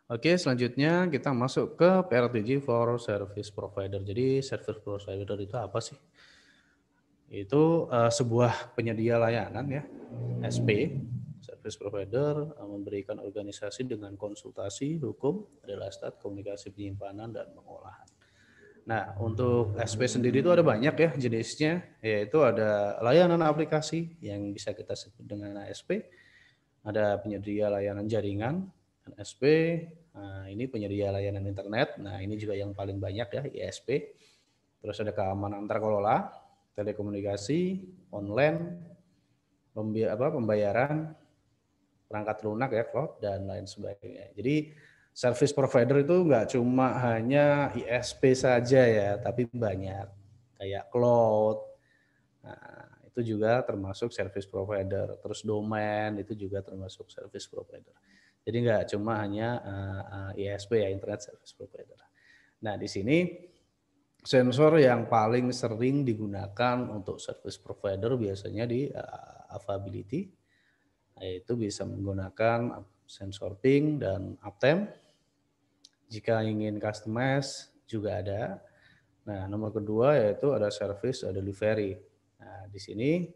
Oke, selanjutnya kita masuk ke PRTG for Service Provider. Jadi Service Provider itu apa sih? Itu sebuah penyedia layanan ya, SP, Service Provider, memberikan organisasi dengan konsultasi, hukum, real estate, komunikasi penyimpanan, dan pengolahan. Nah, untuk SP sendiri itu ada banyak ya jenisnya, yaitu ada layanan aplikasi yang bisa kita sebut dengan ASP, ada penyedia layanan jaringan, NSP, nah, ini penyedia layanan internet, nah ini juga yang paling banyak ya, ISP, terus ada keamanan terkelola, telekomunikasi, online, pembayaran, perangkat lunak ya, cloud, dan lain sebagainya. Jadi service provider itu nggak cuma hanya ISP saja ya, tapi banyak kayak cloud, nah, itu juga termasuk service provider. Terus domain itu juga termasuk service provider. Jadi nggak cuma hanya ISP ya, internet service provider. Nah di sini sensor yang paling sering digunakan untuk service provider biasanya di availability, yaitu bisa menggunakan sensor ping dan uptime. Jika ingin customize juga ada. Nah, nomor kedua yaitu ada service delivery. Nah, di sini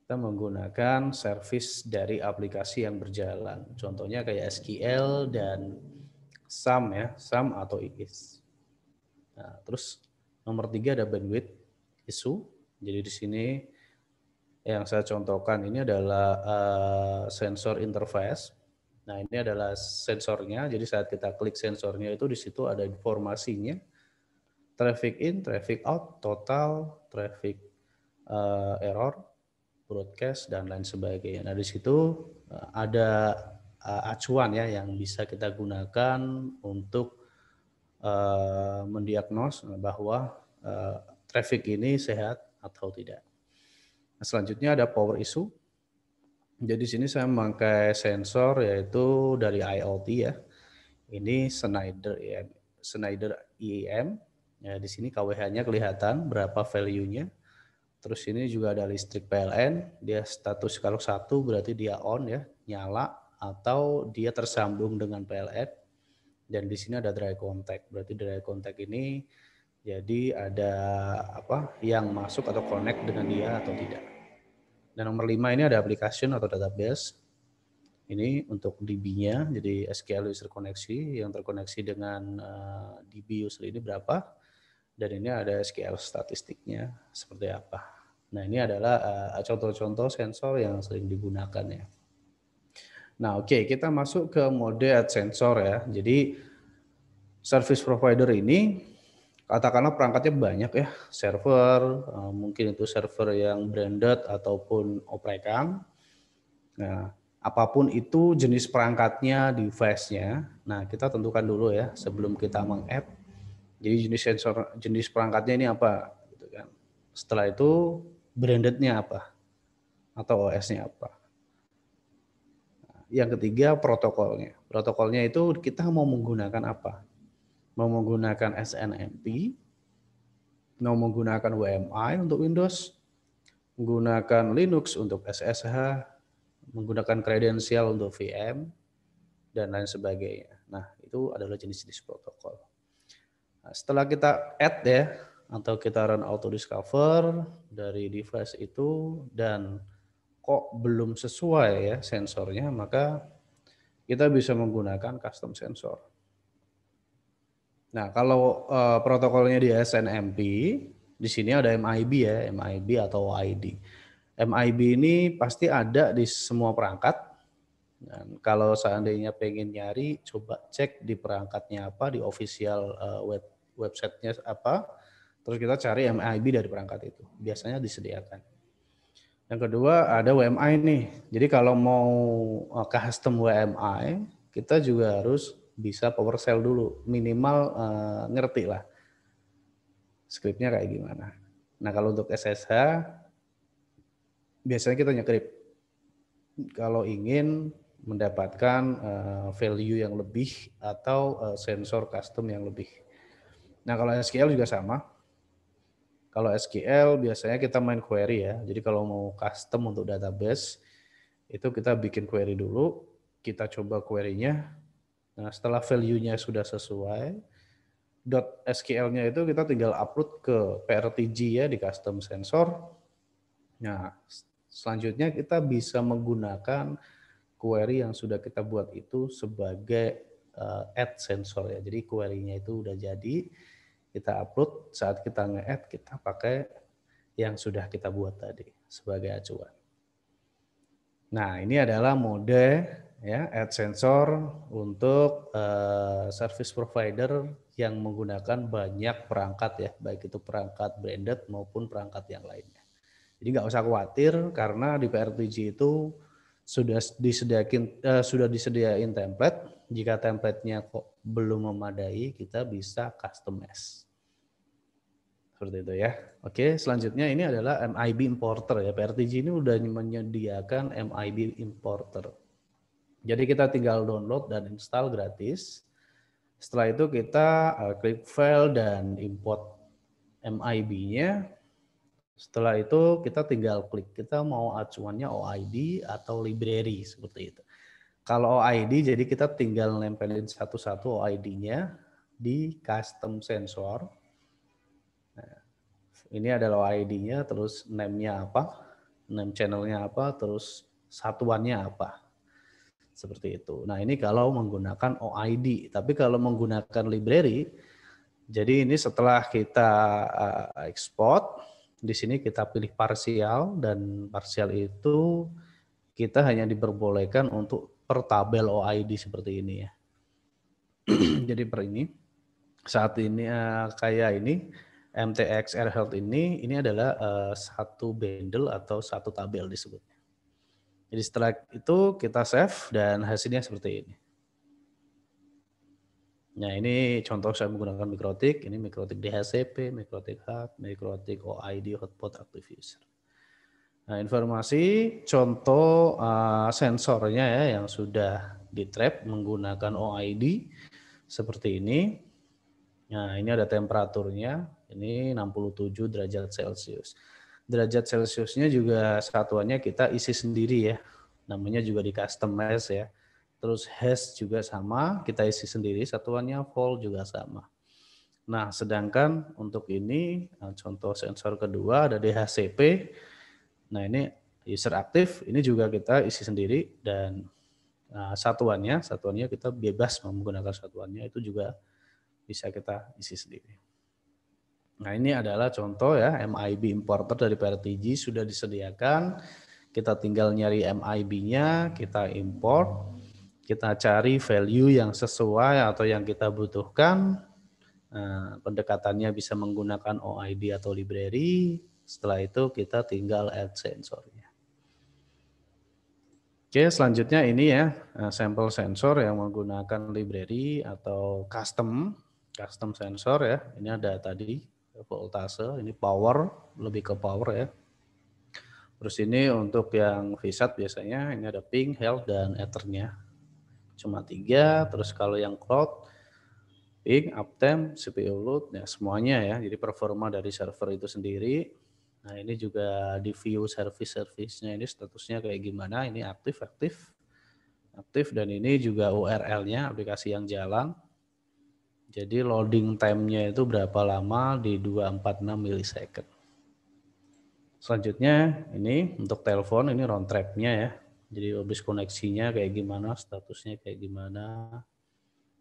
kita menggunakan service dari aplikasi yang berjalan. Contohnya kayak SQL dan SAM ya, SAM atau IIS. Nah, terus nomor 3 ada bandwidth issue. Jadi di sini yang saya contohkan ini adalah sensor interface. Nah, ini adalah sensornya. Jadi saat kita klik sensornya itu di situ ada informasinya. Traffic in, traffic out, total, traffic error, broadcast, dan lain sebagainya. Nah, di situ ada acuan ya yang bisa kita gunakan untuk mendiagnos bahwa traffic ini sehat atau tidak. Nah, selanjutnya ada power issue. Jadi di sini saya memakai sensor yaitu dari IoT ya. Ini Schneider IEM. Ya, di sini KWH-nya kelihatan berapa value-nya. Terus ini juga ada listrik PLN. Dia status kalau 1 berarti dia on ya, nyala atau dia tersambung dengan PLN. Dan di sini ada dry contact. Berarti dry contact ini jadi ada apa yang masuk atau connect dengan dia atau tidak. Dan nomor 5 ini ada application atau database. Ini untuk DB-nya, jadi SQL user koneksi yang terkoneksi dengan DB user ini berapa. Dan ini ada SQL statistiknya seperti apa. Nah, ini adalah contoh-contoh sensor yang sering digunakan ya. Nah, oke, kita masuk ke mode ad sensor ya. Jadi service provider ini katakanlah perangkatnya banyak ya, server, mungkin itu server yang branded ataupun oprekan. Nah, apapun itu jenis perangkatnya, device-nya, nah kita tentukan dulu ya sebelum kita meng-add. Jadi jenis perangkatnya ini apa, gitu kan. Setelah itu branded-nya apa atau OS-nya apa. Yang ketiga protokolnya. Protokolnya itu kita mau menggunakan apa? Mau menggunakan SNMP, mau menggunakan WMI untuk Windows, menggunakan Linux untuk SSH, menggunakan kredensial untuk VM, dan lain sebagainya. Nah, itu adalah jenis-jenis protokol. Nah, setelah kita add ya, atau kita run auto discover dari device itu, dan kok belum sesuai ya sensornya, maka kita bisa menggunakan custom sensor. Nah, kalau protokolnya di SNMP, di sini ada MIB ya, MIB atau OID. MIB ini pasti ada di semua perangkat. Dan kalau seandainya pengen nyari, coba cek di perangkatnya apa, di official websitenya apa, terus kita cari MIB dari perangkat itu. Biasanya disediakan. Yang kedua ada WMI nih. Jadi kalau mau custom WMI, kita juga harus bisa PowerShell dulu, minimal ngerti lah skripnya kayak gimana. Nah, kalau untuk SSH biasanya kita nyekrip kalau ingin mendapatkan value yang lebih atau sensor custom yang lebih. Nah, kalau SQL juga sama. Kalau SQL biasanya kita main query ya. Jadi kalau mau custom untuk database itu kita bikin query dulu, kita coba query-nya. Nah, setelah value-nya sudah sesuai, .SQL-nya itu kita tinggal upload ke PRTG ya di custom sensor. Nah, selanjutnya kita bisa menggunakan query yang sudah kita buat itu sebagai add sensor ya. Jadi query-nya itu udah jadi, kita upload, saat kita nge-add kita pakai yang sudah kita buat tadi sebagai acuan. Nah, ini adalah mode ya add sensor untuk service provider yang menggunakan banyak perangkat ya, baik itu perangkat branded maupun perangkat yang lainnya. Jadi nggak usah khawatir karena di PRTG itu sudah disediain template. Jika template-nya kok belum memadai, kita bisa customize. Seperti itu ya. Oke, selanjutnya ini adalah MIB importer ya. PRTG ini udah menyediakan MIB importer. Jadi kita tinggal download dan install gratis. Setelah itu kita klik file dan import MIB-nya. Setelah itu kita tinggal klik, kita mau acuannya OID atau library seperti itu. Kalau OID jadi kita tinggal nempelin satu-satu OID-nya di custom sensor. Nah, ini adalah OID-nya, terus name-nya apa, name channel-nya apa, terus satuannya apa. Seperti itu. Nah, ini kalau menggunakan OID. Tapi kalau menggunakan library, jadi ini setelah kita export, Di sini kita pilih parsial, dan parsial itu kita hanya diperbolehkan untuk per tabel OID seperti ini ya. Jadi per ini saat ini kayak ini MTX AirHealth ini adalah satu bundle atau satu tabel disebutnya. Jadi setelah itu kita save dan hasilnya seperti ini. Nah ini contoh saya menggunakan Mikrotik, ini Mikrotik DHCP, Mikrotik Hub, Mikrotik OID Hotspot Active User. Nah informasi contoh sensornya ya yang sudah di-trap menggunakan OID seperti ini. Nah ini ada temperaturnya, ini 67 derajat Celcius. Derajat Celciusnya juga satuannya kita isi sendiri ya, namanya juga di customize ya. Terus hash juga sama, kita isi sendiri, satuannya volt juga sama. Nah, sedangkan untuk ini, contoh sensor kedua ada DHCP. Nah, ini user aktif, ini juga kita isi sendiri dan satuannya kita bebas menggunakan satuannya, itu juga bisa kita isi sendiri. Nah, ini adalah contoh ya, MIB importer dari PRTG sudah disediakan. Kita tinggal nyari MIB-nya, kita import. Kita cari value yang sesuai atau yang kita butuhkan. Pendekatannya bisa menggunakan OID atau library. Setelah itu kita tinggal add sensornya. Oke, selanjutnya ini ya sampel sensor yang menggunakan library atau custom sensor ya. Ini ada tadi voltase, ini power, lebih ke power ya. Terus ini untuk yang VSAT biasanya ini ada ping, health, dan ethernya. Cuma 3, terus kalau yang cloud, ping, uptime, CPU load, ya semuanya ya. Jadi performa dari server itu sendiri. Nah ini juga di view service-nya ini statusnya kayak gimana, ini aktif, dan ini juga URL-nya, aplikasi yang jalan. Jadi loading time-nya itu berapa lama di 246 millisecond. Selanjutnya ini untuk telepon, ini round trap-nya ya. Jadi habis koneksinya kayak gimana, statusnya kayak gimana.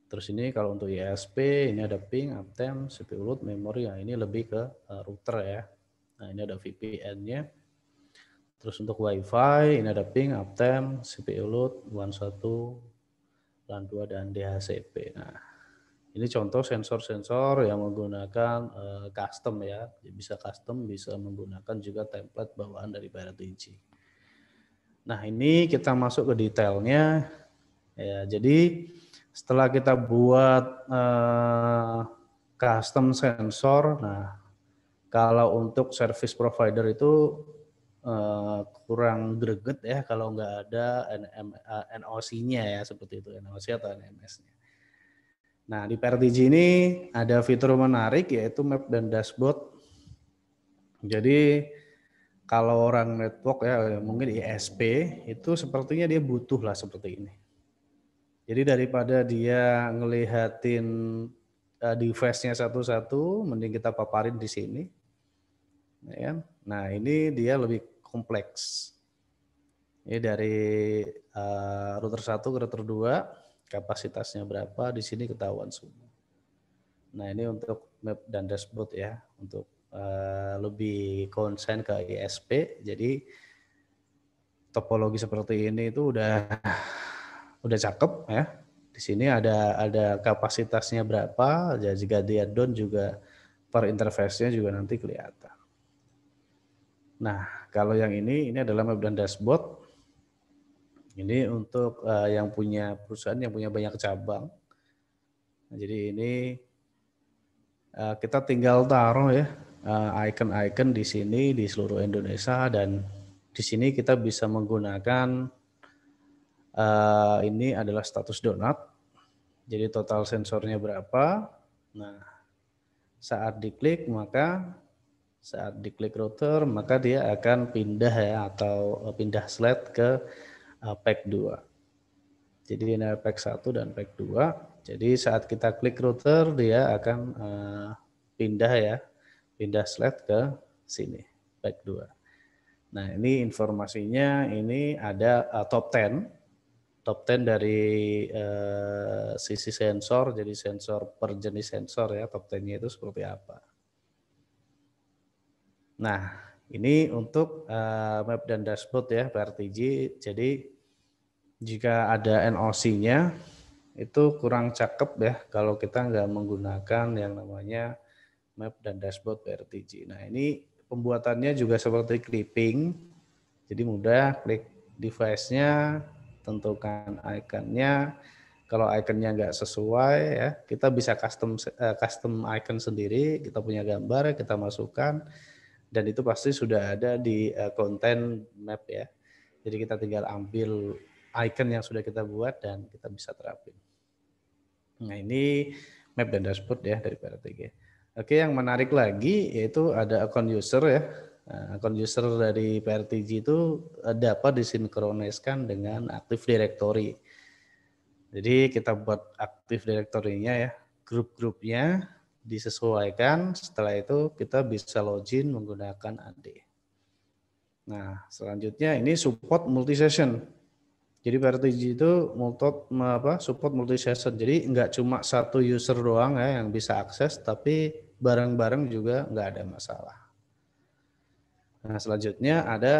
Terus ini kalau untuk ISP, ini ada ping, uptime, CPU load, memori. Nah, ini lebih ke router ya. Nah, ini ada VPN-nya. Terus untuk WiFi, ini ada ping, uptime, CPU load, WAN 1, LAN 2, dan DHCP. Nah, ini contoh sensor-sensor yang menggunakan custom ya. Bisa custom, bisa menggunakan juga template bawaan dari PRTG. Nah, ini kita masuk ke detailnya. Ya, jadi setelah kita buat custom sensor, nah kalau untuk service provider itu kurang greget ya kalau nggak ada NOC-nya ya, seperti itu, NOC atau NMS-nya. Nah di PRTG ini ada fitur menarik yaitu map dan dashboard. Jadi kalau orang network ya mungkin ISP itu sepertinya dia butuh lah seperti ini. Jadi daripada dia ngelihatin device-nya satu-satu, mending kita paparin di sini. Ya. Nah ini dia lebih kompleks. Ini dari router 1 ke router 2, kapasitasnya berapa, di sini ketahuan semua. Nah ini untuk map dan dashboard ya, untuk lebih konsen ke ISP. Jadi topologi seperti ini itu udah cakep ya. Di sini ada kapasitasnya berapa, jadi jika dia down juga per interface-nya juga nanti kelihatan. Nah, kalau yang ini adalah map dan dashboard. Ini untuk yang punya perusahaan yang punya banyak cabang. Nah, jadi ini kita tinggal taruh ya icon-icon di sini di seluruh Indonesia, dan di sini kita bisa menggunakan ini adalah status donat. Jadi total sensornya berapa. Nah, saat diklik router maka dia akan pindah ya, atau pindah slide ke pack 2. Jadi ini pack 1 dan pack 2. Jadi saat kita klik router dia akan pindah slide ke sini, pack 2. Nah, ini informasinya, ini ada top 10 dari sisi sensor, jadi sensor per jenis sensor ya, top 10-nya itu seperti apa. Nah, ini untuk map dan dashboard ya PRTG. Jadi jika ada NOC-nya itu kurang cakep ya kalau kita nggak menggunakan yang namanya map dan dashboard PRTG. Nah, ini pembuatannya juga seperti clipping. Jadi mudah, klik device-nya, tentukan ikonnya. Kalau ikonnya nggak sesuai ya, kita bisa custom icon sendiri, kita punya gambar, kita masukkan, dan itu pasti sudah ada di konten map ya. Jadi kita tinggal ambil icon yang sudah kita buat dan kita bisa terapin. Nah ini map dan dashboard ya dari PRTG. Oke, yang menarik lagi yaitu ada akun user ya. Nah, akun user dari PRTG itu dapat disinkroniskan dengan Active Directory. Jadi kita buat Active Directory-nya ya, grup-grupnya disesuaikan, setelah itu kita bisa login menggunakan AD. Nah, selanjutnya ini support multi-session. Jadi PRTG itu support multi-session. Jadi nggak cuma satu user doang ya yang bisa akses, tapi bareng-bareng juga nggak ada masalah. Nah, selanjutnya ada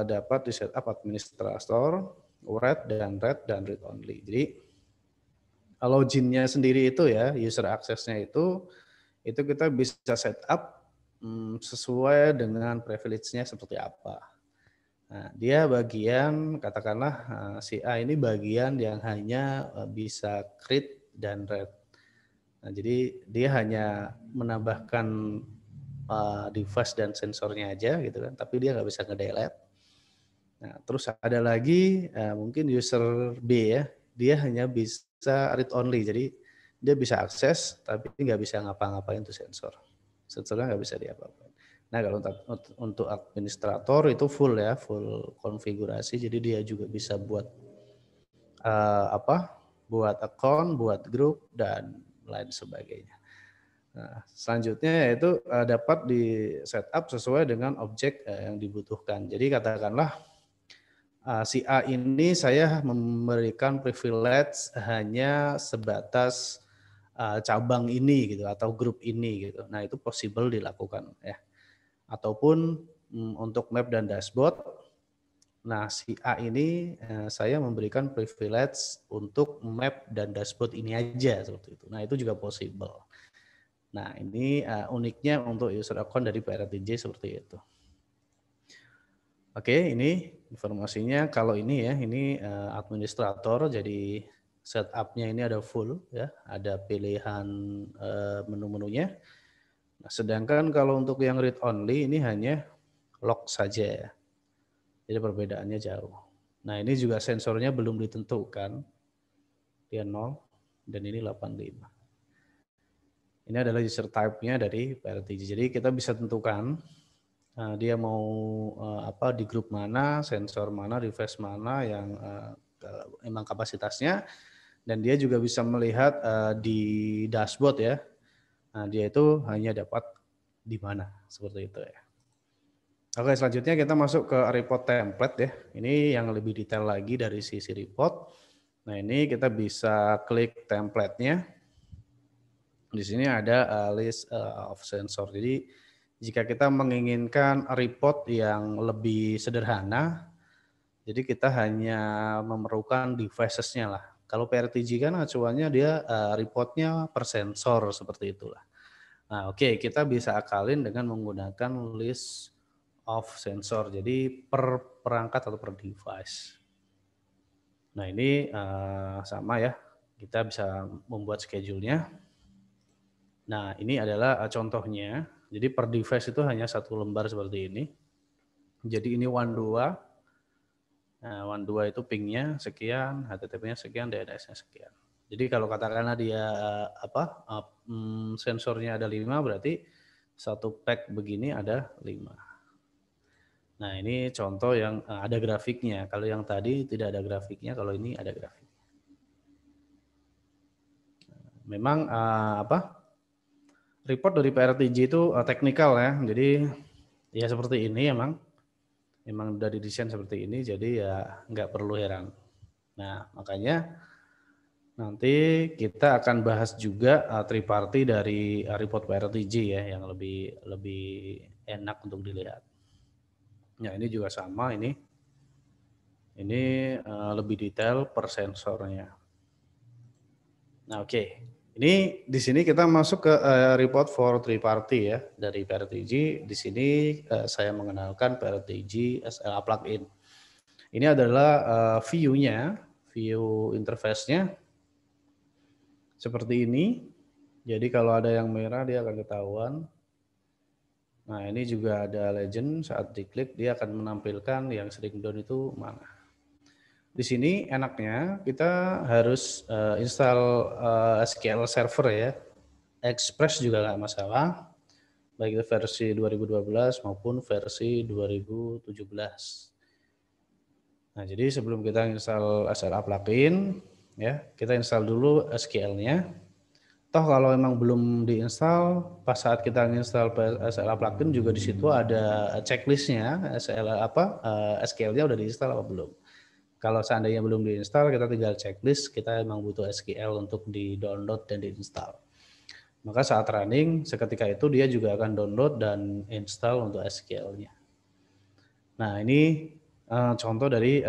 dapat di setup administrator, read dan read only. Jadi loginnya sendiri itu ya, user access-nya itu kita bisa setup sesuai dengan privilege-nya seperti apa. Nah, dia bagian, katakanlah si A ini bagian yang hanya bisa create dan read. Nah, jadi dia hanya menambahkan device dan sensornya aja gitu kan, tapi dia nggak bisa nge-delete. Nah, terus ada lagi mungkin user B ya, dia hanya bisa read only, jadi dia bisa akses tapi nggak bisa ngapa-ngapain tuh sensor. Sensornya nggak bisa diapa-apain. Nah, kalau untuk administrator itu full ya, full konfigurasi, jadi dia juga bisa buat buat account, buat grup dan lain sebagainya. Nah, selanjutnya yaitu dapat di setup sesuai dengan objek yang dibutuhkan. Jadi katakanlah si A ini saya memberikan privilege hanya sebatas cabang ini gitu atau grup ini gitu. Nah, itu possible dilakukan ya. Ataupun untuk map dan dashboard, nah si A ini saya memberikan privilege untuk map dan dashboard ini aja seperti itu. Nah, itu juga possible. Nah, ini uniknya untuk user account dari PRTG seperti itu. Oke, ini informasinya. Kalau ini ya, ini administrator, jadi setupnya ini ada full ya, ada pilihan menu-menunya. Nah, sedangkan kalau untuk yang read only ini hanya log saja ya. Jadi perbedaannya jauh. Nah, ini juga sensornya belum ditentukan. Dia 0 dan ini 85. Ini adalah user type-nya dari PRTG. Jadi kita bisa tentukan dia mau di grup mana, sensor mana, device mana yang emang kapasitasnya, dan dia juga bisa melihat di dashboard ya. Nah, dia itu hanya dapat di mana, seperti itu ya. Oke, selanjutnya kita masuk ke report template ya. Ini yang lebih detail lagi dari sisi report. Nah, ini kita bisa klik template-nya. Di sini ada list of sensor. Jadi jika kita menginginkan report yang lebih sederhana, jadi kita hanya memerlukan devices-nya lah. Kalau PRTG kan acuannya dia reportnya per sensor seperti itulah. Nah, oke, kita bisa akalin dengan menggunakan list of sensor. Jadi per perangkat atau per device. Nah, ini sama ya. Kita bisa membuat schedule-nya. Nah, ini adalah contohnya. Jadi per device itu hanya satu lembar seperti ini. Jadi ini WAN2. Nah, WAN2 itu ping-nya sekian, HTTP-nya sekian, DNS-nya sekian. Jadi kalau katakanlah dia sensornya ada 5, berarti satu pack begini ada 5. Nah, ini contoh yang ada grafiknya. Kalau yang tadi tidak ada grafiknya, kalau ini ada grafik. Memang report dari PRTG itu teknikal ya. Jadi ya seperti ini emang dari desain seperti ini, jadi ya nggak perlu heran. Nah, makanya nanti kita akan bahas juga triparty dari report PRTG ya, yang lebih enak untuk dilihat. Nah ini juga sama, ini lebih detail per sensornya. Nah oke, ini di sini kita masuk ke report for three party ya dari PRTG. Di sini saya mengenalkan PRTG SLA plugin. Ini adalah view-nya, view interface-nya seperti ini. Jadi kalau ada yang merah dia akan ketahuan. Nah ini juga ada legend, saat diklik dia akan menampilkan yang sering down itu mana. Di sini enaknya kita harus install SQL Server ya. Express juga nggak masalah, baik itu versi 2012 maupun versi 2017. Nah jadi sebelum kita install SLA plugin, ya kita install dulu SQL-nya. Toh kalau memang belum diinstal, pas saat kita install SLA plugin juga di situ ada checklistnya SQL-nya udah diinstal apa belum. Kalau seandainya belum diinstal, kita tinggal checklist, kita memang butuh SQL untuk di-download dan diinstal. Maka saat running, seketika itu dia juga akan download dan install untuk SQL-nya. Nah ini contoh dari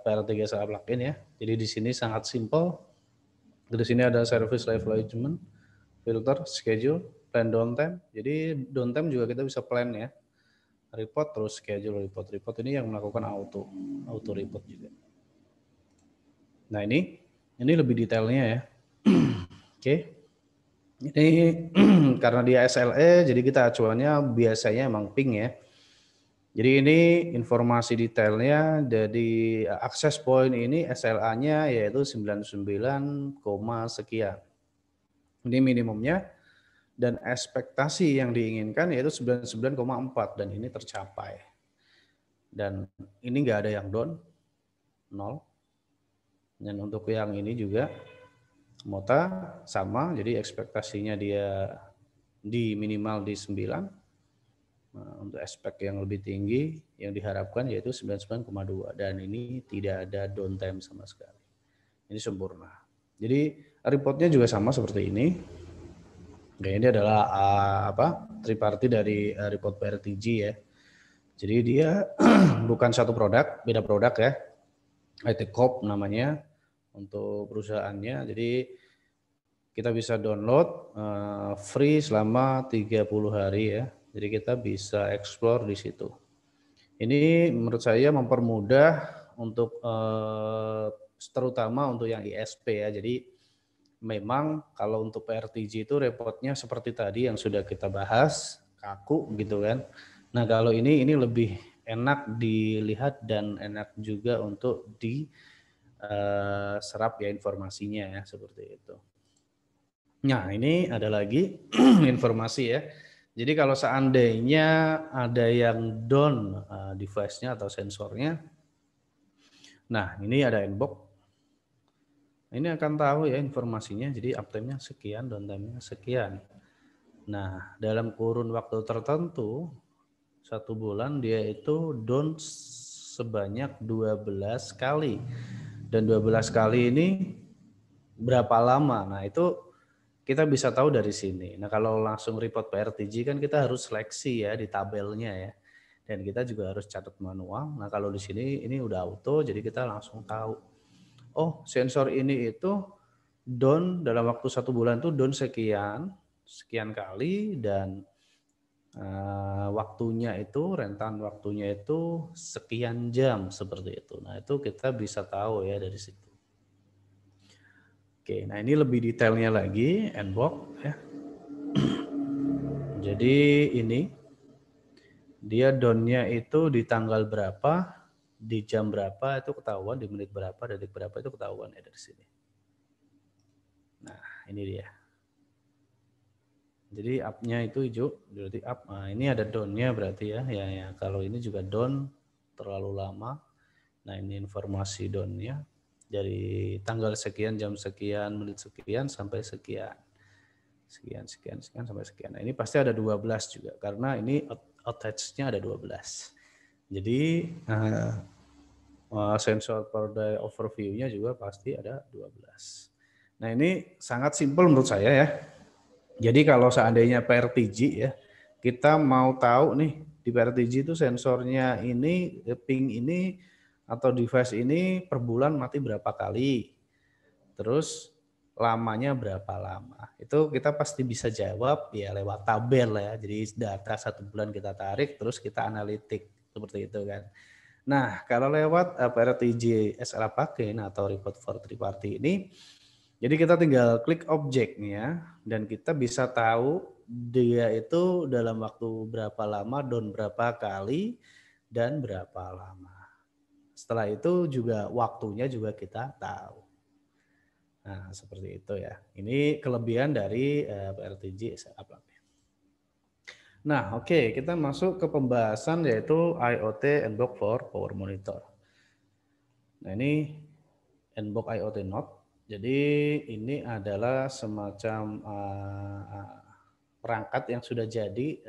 PRTG SLA plugin ya. Jadi di sini sangat simple. Di sini ada service level management, filter, schedule, plan downtime. Jadi downtime juga kita bisa plan ya. Report terus schedule report ini yang melakukan auto report juga. Nah ini lebih detailnya ya. Oke. Ini karena dia SLE jadi kita acuannya biasanya emang ping ya. Jadi ini informasi detailnya dari access point ini SLA-nya yaitu 99, sekian. Ini minimumnya dan ekspektasi yang diinginkan yaitu 99,4 dan ini tercapai. Dan ini enggak ada yang down 0. Dan untuk yang ini juga Mota sama, jadi ekspektasinya dia di minimal di 9. Nah, untuk aspek yang lebih tinggi yang diharapkan yaitu 99,2 dan ini tidak ada downtime sama sekali. Ini sempurna. Jadi reportnya juga sama seperti ini. Nah, ini adalah triparty dari report PRTG ya. Jadi dia bukan satu produk, beda produk ya. IT Corp namanya untuk perusahaannya. Jadi kita bisa download free selama 30 hari ya. Jadi kita bisa explore di situ. Ini menurut saya mempermudah untuk terutama untuk yang ISP ya. Jadi memang kalau untuk PRTG itu reportnya seperti tadi yang sudah kita bahas, kaku gitu kan. Nah kalau ini lebih enak dilihat dan enak juga untuk diserap ya informasinya ya seperti itu. Nah ini ada lagi informasi ya. Jadi kalau seandainya ada yang down device-nya atau sensornya, nah ini ada inbox. Ini akan tahu ya informasinya, jadi uptime-nya sekian, downtime-nya sekian. Nah dalam kurun waktu tertentu, 1 bulan dia itu down sebanyak 12 kali. Dan 12 kali ini berapa lama? Nah itu kita bisa tahu dari sini. Nah kalau langsung report PRTG kan kita harus seleksi ya di tabelnya ya. Dan kita juga harus catat manual. Nah kalau di sini ini udah auto jadi kita langsung tahu. Oh sensor ini itu down dalam waktu 1 bulan itu down sekian kali dan waktunya itu rentan waktunya itu sekian jam seperti itu. Nah itu kita bisa tahu ya dari situ. Oke, nah ini lebih detailnya lagi, Nbox ya. Jadi ini dia down-nya itu di tanggal berapa, di jam berapa itu ketahuan, di menit berapa, detik berapa itu ketahuan ya dari sini. Nah ini dia. Jadi up-nya itu hijau, berarti up. Nah ini ada down-nya berarti ya. Ya. Kalau ini juga down terlalu lama. Nah ini informasi down-nya. Dari tanggal sekian, jam sekian, menit sekian, sampai sekian. Sekian sampai sekian. Nah, ini pasti ada 12 juga, karena ini attach-nya ada 12. Jadi, sensor per day overview-nya juga pasti ada 12. Nah, ini sangat simpel menurut saya ya. Jadi, kalau seandainya PRTG ya, kita mau tahu nih di PRTG itu sensornya ini, ping ini atau device ini per bulan mati berapa kali, terus lamanya berapa lama. Itu kita pasti bisa jawab ya lewat tabel ya. Jadi data 1 bulan kita tarik, terus kita analitik seperti itu kan. Nah, kalau lewat PRTG SLA plugin atau report for third party ini, jadi kita tinggal klik objeknya dan kita bisa tahu dia itu dalam waktu berapa lama, down berapa kali, dan berapa lama. Setelah itu juga waktunya juga kita tahu. Nah, seperti itu ya. Ini kelebihan dari PRTG SLA plugin. Nah, oke, kita masuk ke pembahasan yaitu IoT Nbox for Power Monitor. Nah, ini Nbox IoT Node. Jadi ini adalah semacam perangkat yang sudah jadi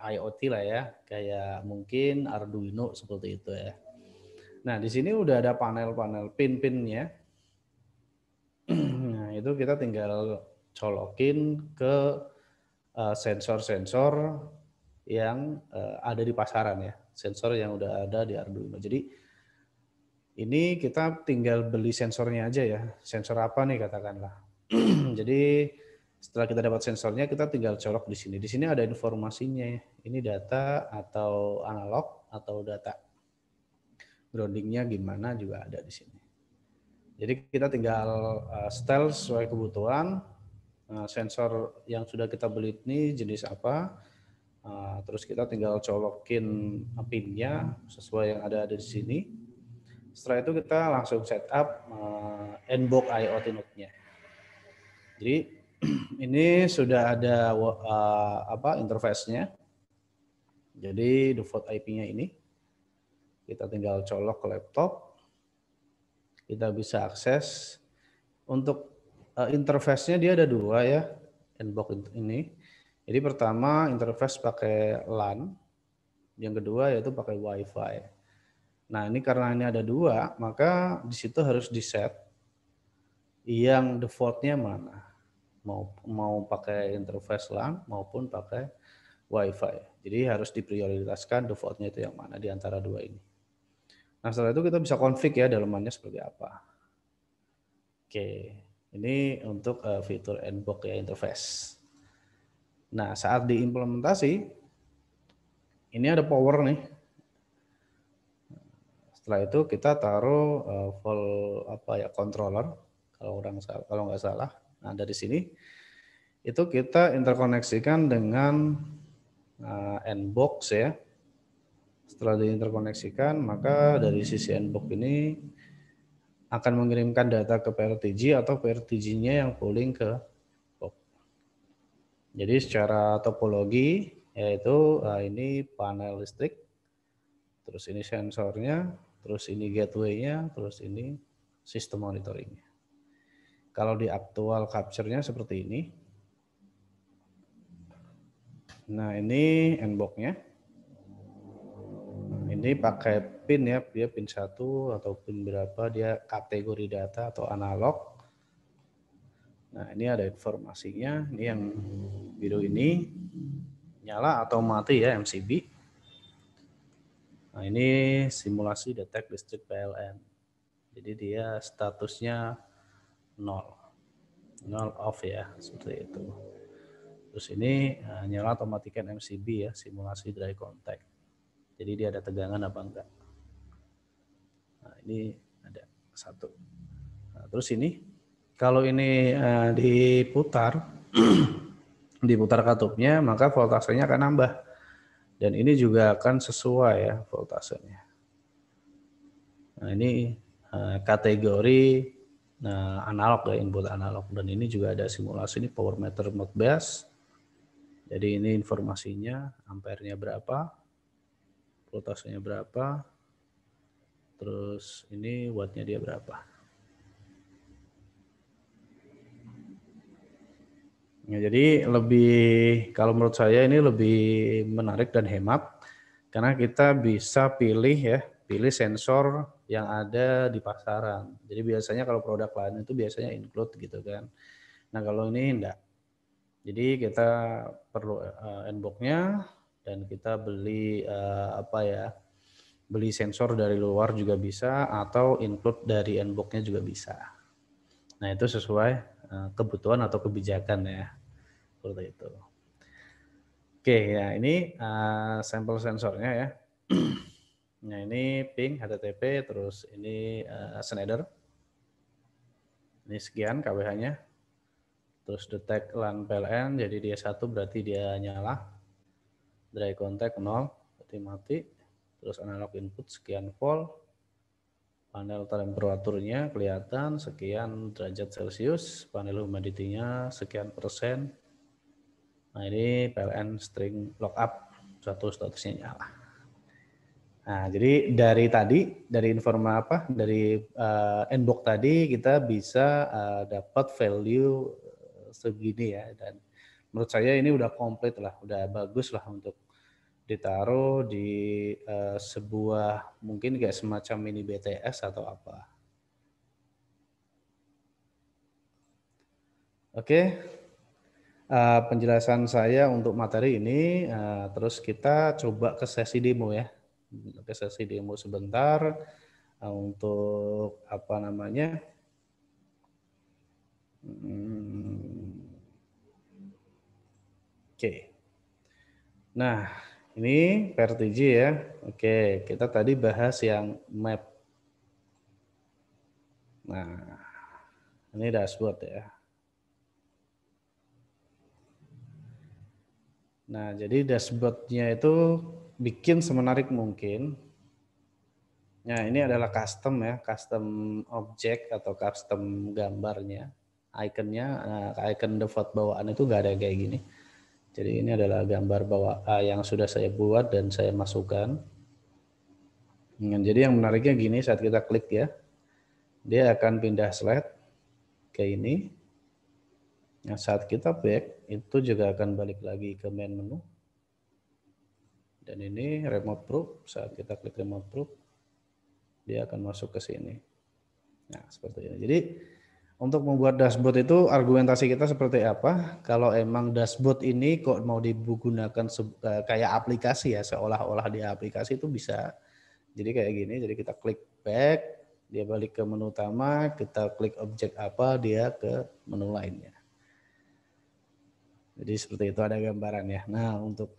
IoT lah ya, kayak mungkin Arduino seperti itu ya. Nah, di sini udah ada panel-panel pin-pinnya. Nah, itu kita tinggal colokin ke sensor-sensor yang ada di pasaran ya, sensor yang udah ada di Arduino. Jadi ini kita tinggal beli sensornya aja ya, sensor apa nih katakanlah. Jadi setelah kita dapat sensornya, kita tinggal colok di sini. Di sini ada informasinya ya. Ini data atau analog atau data. Groundingnya gimana juga ada di sini. Jadi kita tinggal setel sesuai kebutuhan. Sensor yang sudah kita beli ini jenis apa, terus kita tinggal colokin pinnya sesuai yang ada di sini. Setelah itu kita langsung setup Nbox IoT Node-nya. Jadi ini sudah ada interface-nya. Jadi default IP-nya ini kita tinggal colok ke laptop. Kita bisa akses. Untuk interface-nya dia ada 2 ya, Nbox ini. Jadi pertama interface pakai LAN, yang kedua yaitu pakai Wi-Fi. Nah ini karena ini ada 2, maka di situ harus di-set yang default-nya mana. Mau pakai interface LAN maupun pakai Wi-Fi. Jadi harus diprioritaskan default-nya itu yang mana di antara 2 ini. Nah setelah itu kita bisa config ya dalamannya seperti apa. Oke. Ini untuk fitur Nbox ya, interface. Nah, saat diimplementasi, ini ada power nih. Setelah itu kita taruh controller kalau nggak salah. Nah, dari sini itu kita interkoneksikan dengan Nbox ya. Setelah diinterkoneksikan, maka dari sisi Nbox ini akan mengirimkan data ke PRTG atau PRTG-nya yang pooling ke box. Jadi secara topologi yaitu ini panel listrik, terus ini sensornya, terus ini gateway-nya, terus ini sistem monitoring-nya. Kalau di actual capture-nya seperti ini. Nah ini Nbox-nya. Ini pakai pin ya, dia pin 1 atau pin berapa, dia kategori data atau analog. Nah ini ada informasinya, ini yang biru ini nyala atau mati ya MCB. Nah ini simulasi detect listrik PLN. Jadi dia statusnya 0 off ya, seperti itu. Terus ini nyala atau matikan MCB ya, simulasi dry contact. Jadi dia ada tegangan apa enggak. Nah, ini ada 1. Nah, terus ini, kalau ini diputar, diputar katupnya, maka voltasenya akan nambah. Dan ini juga akan sesuai ya voltasenya. Nah, ini kategori analog ya, input analog. Dan ini juga ada simulasi, ini power meter Modbus. Jadi ini informasinya, ampernya berapa, voltasenya berapa, terus ini wattnya dia berapa. Ya, jadi kalau menurut saya ini lebih menarik dan hemat karena kita bisa pilih sensor yang ada di pasaran. Jadi biasanya kalau produk lain itu biasanya include gitu kan. Nah kalau ini enggak. Jadi kita perlu N-box-nya dan kita beli beli sensor dari luar juga bisa atau include dari N-box-nya juga bisa. Nah itu sesuai kebutuhan atau kebijakan ya, seperti itu. Oke ya ini sampel sensornya ya. Nah ini ping HTTP, terus ini Schneider. Ini sekian KWH-nya. Terus detect LAN PLN, jadi dia 1 berarti dia nyala. Dry contact 0, berarti mati. Terus analog input sekian volt. Panel temperaturnya kelihatan sekian derajat Celcius. Panel humidity-nya sekian persen. Nah ini PLN string lockup, satu statusnya nyala. Nah jadi dari informasi dari N-box tadi kita bisa dapat value segini ya, dan menurut saya ini udah komplit lah, udah bagus lah untuk ditaruh di sebuah mungkin kayak semacam mini BTS atau apa. Oke, penjelasan saya untuk materi ini, terus kita coba ke sesi demo ya, ke sesi demo sebentar untuk apa namanya. Oke. Nah, ini PRTG ya. Oke, kita tadi bahas yang map. Nah, ini dashboard ya. Nah, jadi dashboardnya itu bikin semenarik mungkin. Nah, ini adalah custom ya, custom object atau custom gambarnya. Ikonnya, icon default bawaan itu nggak ada kayak gini. Jadi ini adalah gambar bawaan yang sudah saya buat dan saya masukkan. Nah, jadi yang menariknya gini, saat kita klik ya, dia akan pindah slide ke ini. Nah, saat kita back, itu juga akan balik lagi ke main menu. Dan ini remote proof, saat kita klik remote proof, dia akan masuk ke sini. Nah, seperti ini. Jadi, untuk membuat dashboard itu argumentasi kita seperti apa? Kalau emang dashboard ini kok mau digunakan kayak aplikasi ya, seolah-olah di aplikasi itu bisa. Jadi kayak gini, jadi kita klik back, dia balik ke menu utama, kita klik objek apa, dia ke menu lainnya. Jadi seperti itu ada gambarannya. Nah, untuk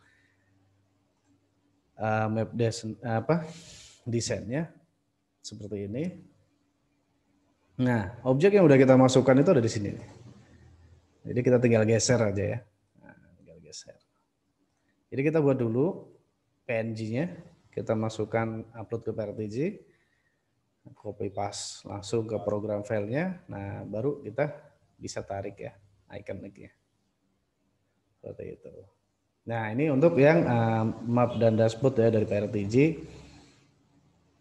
map desainnya seperti ini. Nah, objek yang udah kita masukkan itu ada di sini. Jadi kita tinggal geser aja ya. Nah, tinggal geser. Jadi kita buat dulu PNG-nya, kita masukkan upload ke PRTG, copy paste langsung ke program filenya. Nah, baru kita bisa tarik ya icon-nya. Seperti itu. Nah, ini untuk yang map dan dashboard ya dari PRTG.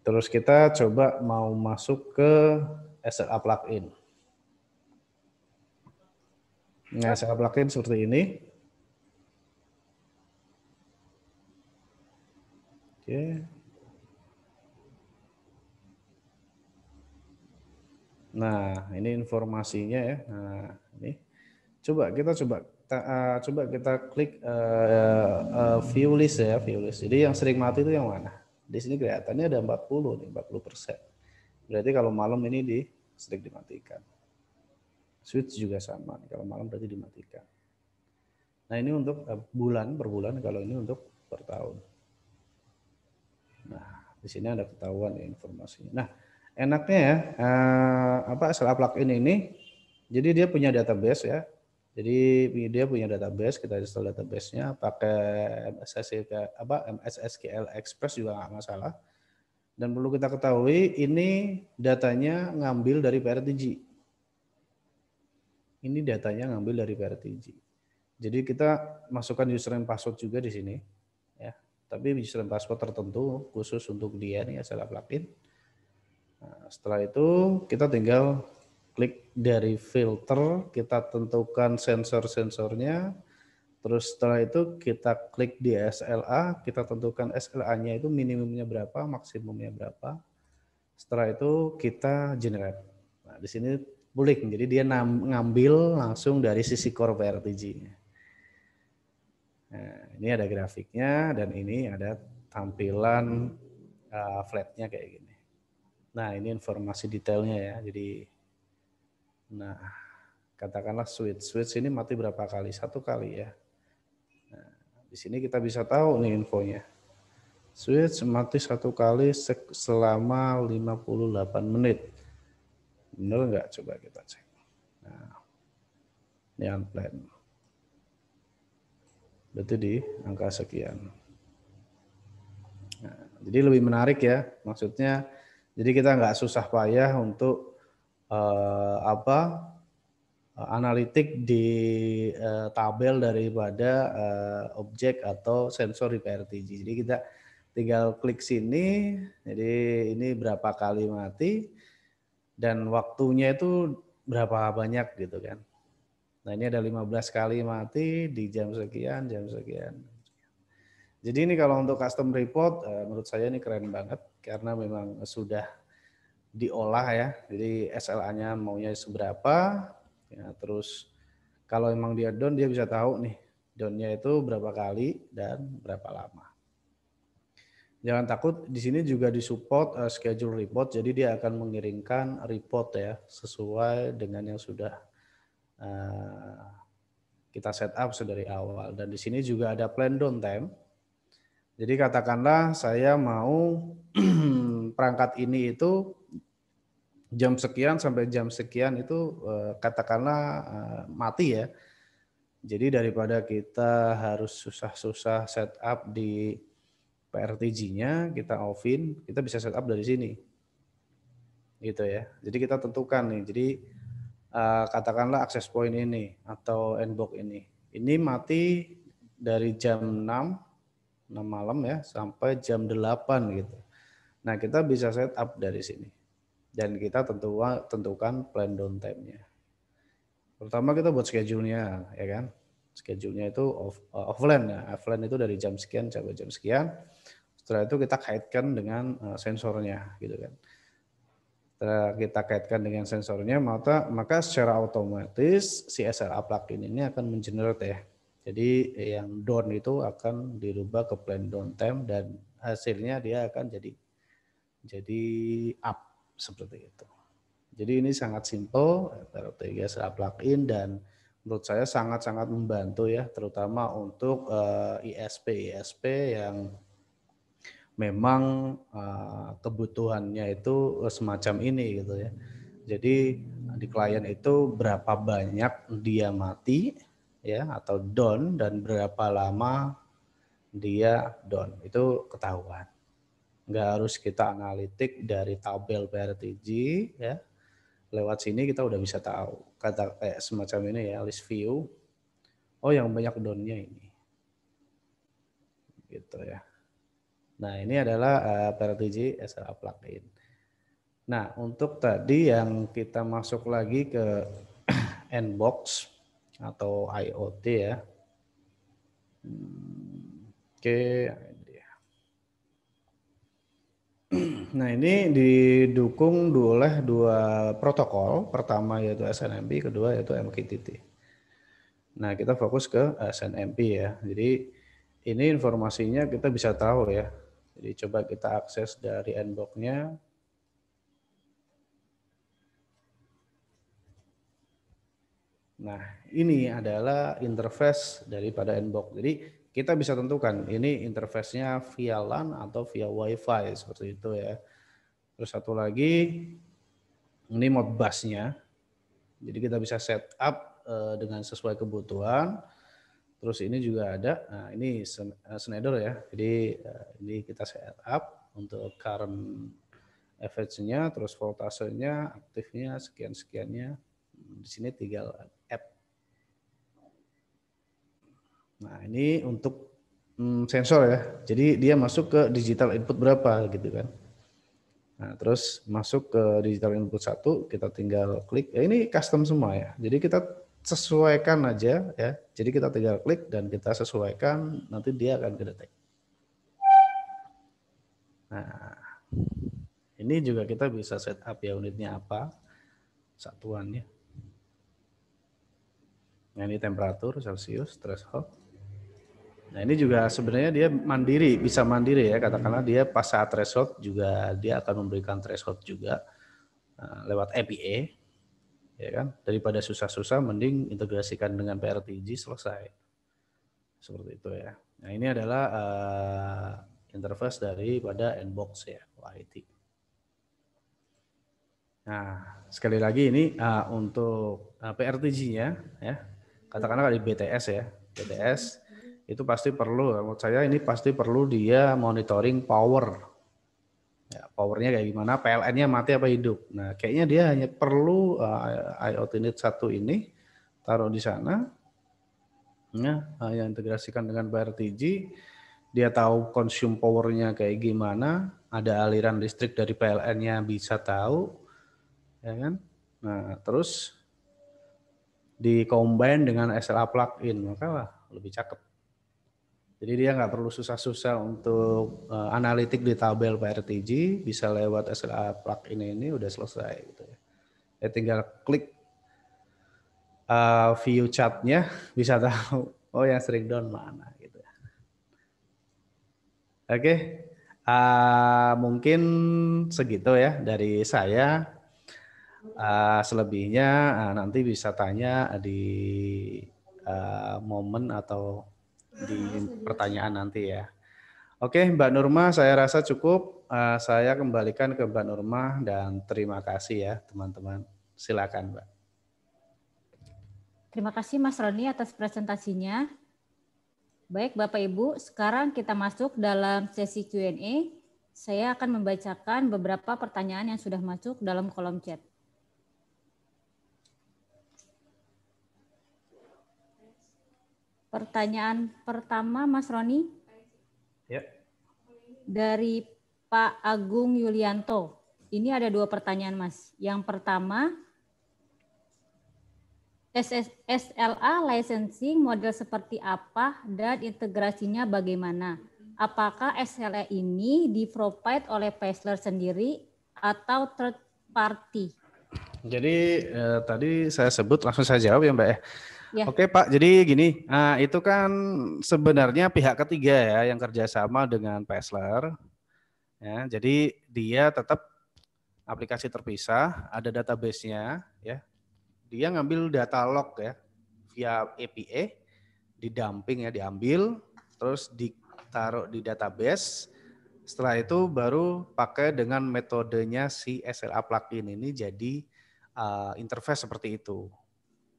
Terus kita coba mau masuk ke SLA plugin. Nah, SLA plugin seperti ini. Oke. Nah, ini informasinya ya. Nah, ini coba kita klik view list ya, view list. Jadi yang sering mati itu yang mana? Di sini kelihatannya ada 40 nih, 40%. Berarti kalau malam ini sering dimatikan. Switch juga sama, kalau malam berarti dimatikan. Nah, ini untuk bulan per bulan, kalau ini untuk per tahun. Nah, di sini ada ketahuan ya informasinya. Nah, enaknya ya SLA plugin ini, jadi dia punya database ya. Jadi dia punya database, kita install database-nya pakai MS SQL Express juga nggak masalah. Dan perlu kita ketahui ini datanya ngambil dari PRTG. Ini datanya ngambil dari PRTG. Jadi kita masukkan username password juga di sini ya. Tapi username password tertentu khusus untuk dia nih SLA plugin. Nah, setelah itu kita tinggal klik dari filter, kita tentukan sensor-sensornya, terus setelah itu kita klik di SLA, kita tentukan SLA-nya itu minimumnya berapa, maksimumnya berapa. Setelah itu kita generate. Nah, di sini pooling, jadi dia ngambil langsung dari sisi core PRTG. Nah, ini ada grafiknya dan ini ada tampilan flatnya kayak gini. Nah, ini informasi detailnya ya. Jadi, nah, katakanlah switch ini mati berapa kali? 1 kali ya. Nah, di sini kita bisa tahu nih infonya. Switch mati 1 kali selama 58 menit. Benar nggak? Coba kita cek. Nah, ini unplanned. Berarti di angka sekian. Nah, jadi lebih menarik ya, maksudnya. Jadi kita nggak susah payah untuk analitik di tabel daripada objek atau sensor di PRTG. Jadi kita tinggal klik sini. Jadi ini berapa kali mati dan waktunya itu berapa banyak gitu kan. Nah, ini ada 15 kali mati di jam sekian, jam sekian. Jadi ini kalau untuk custom report, menurut saya ini keren banget karena memang sudah diolah ya. Jadi SLA-nya maunya seberapa, ya, terus kalau memang dia down, dia bisa tahu nih down-nya itu berapa kali dan berapa lama. Jangan takut, di sini juga disupport schedule report, jadi dia akan mengirimkan report ya sesuai dengan yang sudah kita set up dari awal. Dan di sini juga ada plan downtime. Jadi katakanlah saya mau perangkat ini itu jam sekian sampai jam sekian itu katakanlah mati ya. Jadi daripada kita harus susah-susah set up di PRTG-nya, kita off-in, kita bisa set up dari sini. Gitu ya. Jadi kita tentukan nih. Jadi katakanlah access point ini atau endbox ini. Ini mati dari jam 6 malam ya sampai jam 8 gitu. Nah, kita bisa set up dari sini. Dan kita tentukan plan downtime-nya. Pertama kita buat schedule-nya, ya kan? Schedule-nya itu offline ya. Offline itu dari jam sekian sampai jam sekian. Setelah itu kita kaitkan dengan sensornya, gitu kan. Setelah kita kaitkan dengan sensornya, maka secara otomatis si SLA plugin ini akan mengenerate ya. Jadi yang down itu akan dirubah ke plan downtime dan hasilnya dia akan jadi up seperti itu. Jadi ini sangat simple, PRTG SLA plugin dan menurut saya sangat-sangat membantu ya, terutama untuk ISP yang memang kebutuhannya itu semacam ini gitu ya. Jadi di klien itu berapa banyak dia mati ya atau down dan berapa lama dia down itu ketahuan. Nggak harus kita analitik dari tabel PRTG ya. Lewat sini kita udah bisa tahu. Kata kayak semacam ini ya, list view. Oh yang banyak down-nya ini. Gitu ya. Nah, ini adalah PRTG SLA plugin. Nah, untuk tadi yang kita masuk lagi ke Nbox atau IoT ya. Oke, ini dia. Nah, ini didukung oleh 2 protokol. Pertama yaitu SNMP, kedua yaitu MQTT. Nah, kita fokus ke SNMP ya. Jadi ini informasinya kita bisa tahu ya. Jadi coba kita akses dari Nbox-nya. Nah, ini adalah interface daripada Nbox. Jadi kita bisa tentukan ini interface-nya via LAN atau via Wi-Fi seperti itu ya. Terus satu lagi ini Modbus-nya. Jadi kita bisa set up dengan sesuai kebutuhan. Terus ini juga ada, nah ini Schneider ya. Jadi ini kita set up untuk current average-nya, terus voltasenya, aktifnya, sekian-sekiannya. Di sini tinggal app. Nah ini untuk sensor ya. Jadi dia masuk ke digital input berapa gitu kan. Nah terus masuk ke digital input 1, kita tinggal klik. Ya ini custom semua ya. Jadi kita sesuaikan aja ya. Jadi kita tinggal klik dan kita sesuaikan, nanti dia akan kedetek. Nah, ini juga kita bisa set up ya unitnya apa, satuannya. Nah, ini temperatur Celsius, threshold. Nah ini juga sebenarnya dia mandiri, bisa mandiri ya, katakanlah dia pas saat threshold juga dia akan memberikan threshold juga lewat API, ya kan? Daripada susah-susah, mending integrasikan dengan PRTG selesai, seperti itu ya. Nah ini adalah interface daripada Nbox ya, YT. Nah sekali lagi ini untuk PRTG-nya ya, katakanlah di BTS ya, BTS itu pasti perlu, menurut saya ini pasti perlu dia monitoring power. Ya, powernya kayak gimana, PLN-nya mati apa hidup. Nah, kayaknya dia hanya perlu IoT-Net 1 ini taruh di sana, ya, yang integrasikan dengan PRTG, dia tahu consume power-nya kayak gimana, ada aliran listrik dari PLN-nya bisa tahu, ya kan? Nah, terus di combine dengan SLA plugin, maka lebih cakep. Jadi dia nggak perlu susah-susah untuk analitik di tabel PRTG, bisa lewat SLA plugin ini udah selesai gitu ya. Ya tinggal klik view chat-nya, bisa tahu oh yang sering down mana gitu. Oke, mungkin segitu ya dari saya. Selebihnya nanti bisa tanya di momen atau di pertanyaan nanti ya. Oke, Mbak Nurma, saya rasa cukup. Saya kembalikan ke Mbak Nurma dan terima kasih ya teman-teman. Silakan, Mbak. Terima kasih Mas Roni atas presentasinya. Baik Bapak Ibu, sekarang kita masuk dalam sesi Q&A. Saya akan membacakan beberapa pertanyaan yang sudah masuk dalam kolom chat. Pertanyaan pertama Mas Roni. Ya. Dari Pak Agung Yulianto. Ini ada 2 pertanyaan Mas. Yang pertama, SLA licensing model seperti apa dan integrasinya bagaimana? Apakah SLA ini di-provide oleh Paessler sendiri atau third party? Jadi tadi saya sebut, langsung saya jawab ya Mbak ya. Ya. Oke Pak, jadi gini, itu kan sebenarnya pihak ketiga ya yang kerjasama dengan Paessler. Ya, jadi dia tetap aplikasi terpisah, ada database-nya ya. Dia ngambil data log ya via API, didamping ya, diambil, terus ditaruh di database. Setelah itu baru pakai dengan metodenya si SLA plugin ini jadi interface seperti itu.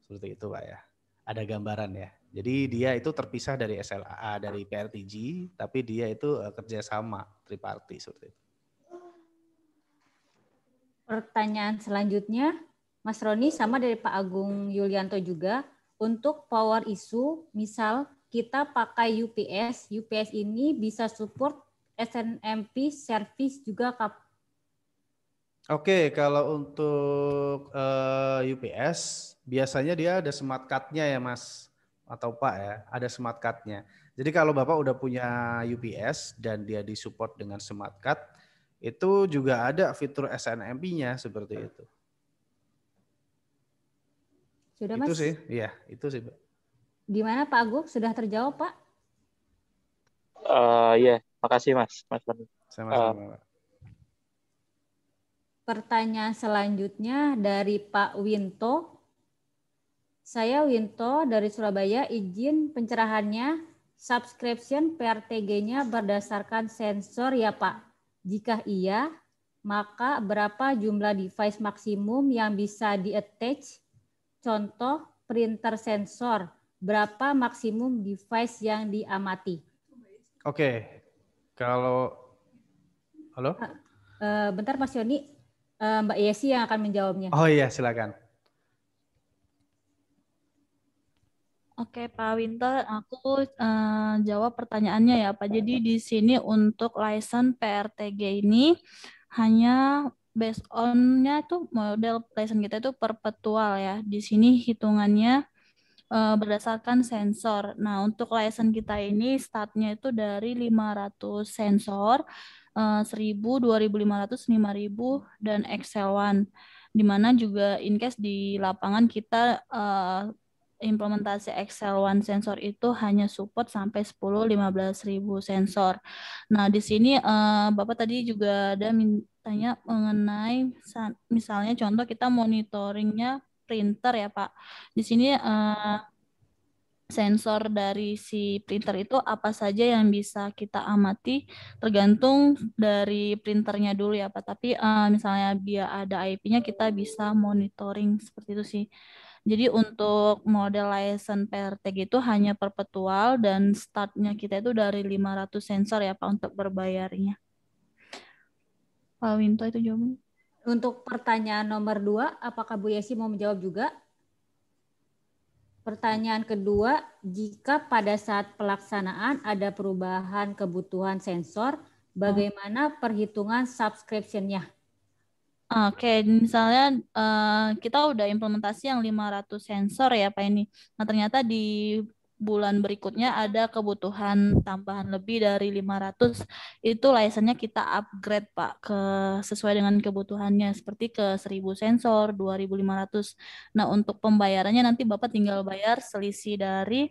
Seperti itu Pak ya. Ada gambaran ya. Jadi dia itu terpisah dari SLA, dari PRTG, tapi dia itu kerjasama triparty seperti itu. Pertanyaan selanjutnya, Mas Roni sama dari Pak Agung Yulianto juga, untuk power issue, misal kita pakai UPS, UPS ini bisa support SNMP service juga Kak? Oke, kalau untuk UPS, biasanya dia ada smart card-nya ya Mas, atau Pak ya, ada smart card-nya. Jadi kalau Bapak udah punya UPS dan dia disupport dengan smart card, itu juga ada fitur SNMP-nya seperti itu. Sudah itu Mas? Sih, iya itu sih Pak. Gimana Pak Agung, sudah terjawab Pak? Iya, makasih Mas Roni. Sama-sama Pak. Pertanyaan selanjutnya dari Pak Winto. Saya Winto dari Surabaya, izin pencerahannya subscription PRTG-nya berdasarkan sensor ya Pak. Jika iya, maka berapa jumlah device maksimum yang bisa di-attach? Contoh printer sensor, berapa maksimum device yang diamati? Oke, kalau halo? Bentar Mas Yoni, Mbak Yesi yang akan menjawabnya. Oh iya, silakan. Oke Pak Winter, aku jawab pertanyaannya ya Pak. Jadi di sini untuk license PRTG ini hanya based on-nya itu model license kita itu perpetual ya. Di sini hitungannya berdasarkan sensor. Nah, untuk license kita ini startnya itu dari 500 sensor, 1000, 2500, 5000 dan Excel One. Di mana juga in case di lapangan kita implementasi Excel One Sensor itu hanya support sampai 10-15 ribu sensor. Nah, di sini Bapak tadi juga ada tanya mengenai misalnya contoh kita monitoringnya printer ya Pak. Di sini sensor dari si printer itu apa saja yang bisa kita amati tergantung dari printernya dulu ya Pak. Tapi misalnya dia ada IP-nya kita bisa monitoring seperti itu sih. Jadi untuk model license PRTG itu hanya perpetual dan startnya kita itu dari 500 sensor ya Pak untuk berbayarnya. Pak Winto itu jawabannya. Untuk pertanyaan nomor 2, apakah Bu Yesi mau menjawab juga? Pertanyaan kedua, jika pada saat pelaksanaan ada perubahan kebutuhan sensor, bagaimana perhitungan subscription-nya? Oke, misalnya kita udah implementasi yang 500 sensor ya Pak ini. Nah ternyata di bulan berikutnya ada kebutuhan tambahan lebih dari 500, itu license-nya kita upgrade Pak ke sesuai dengan kebutuhannya seperti ke 1000 sensor, 2500. Nah untuk pembayarannya nanti Bapak tinggal bayar selisih dari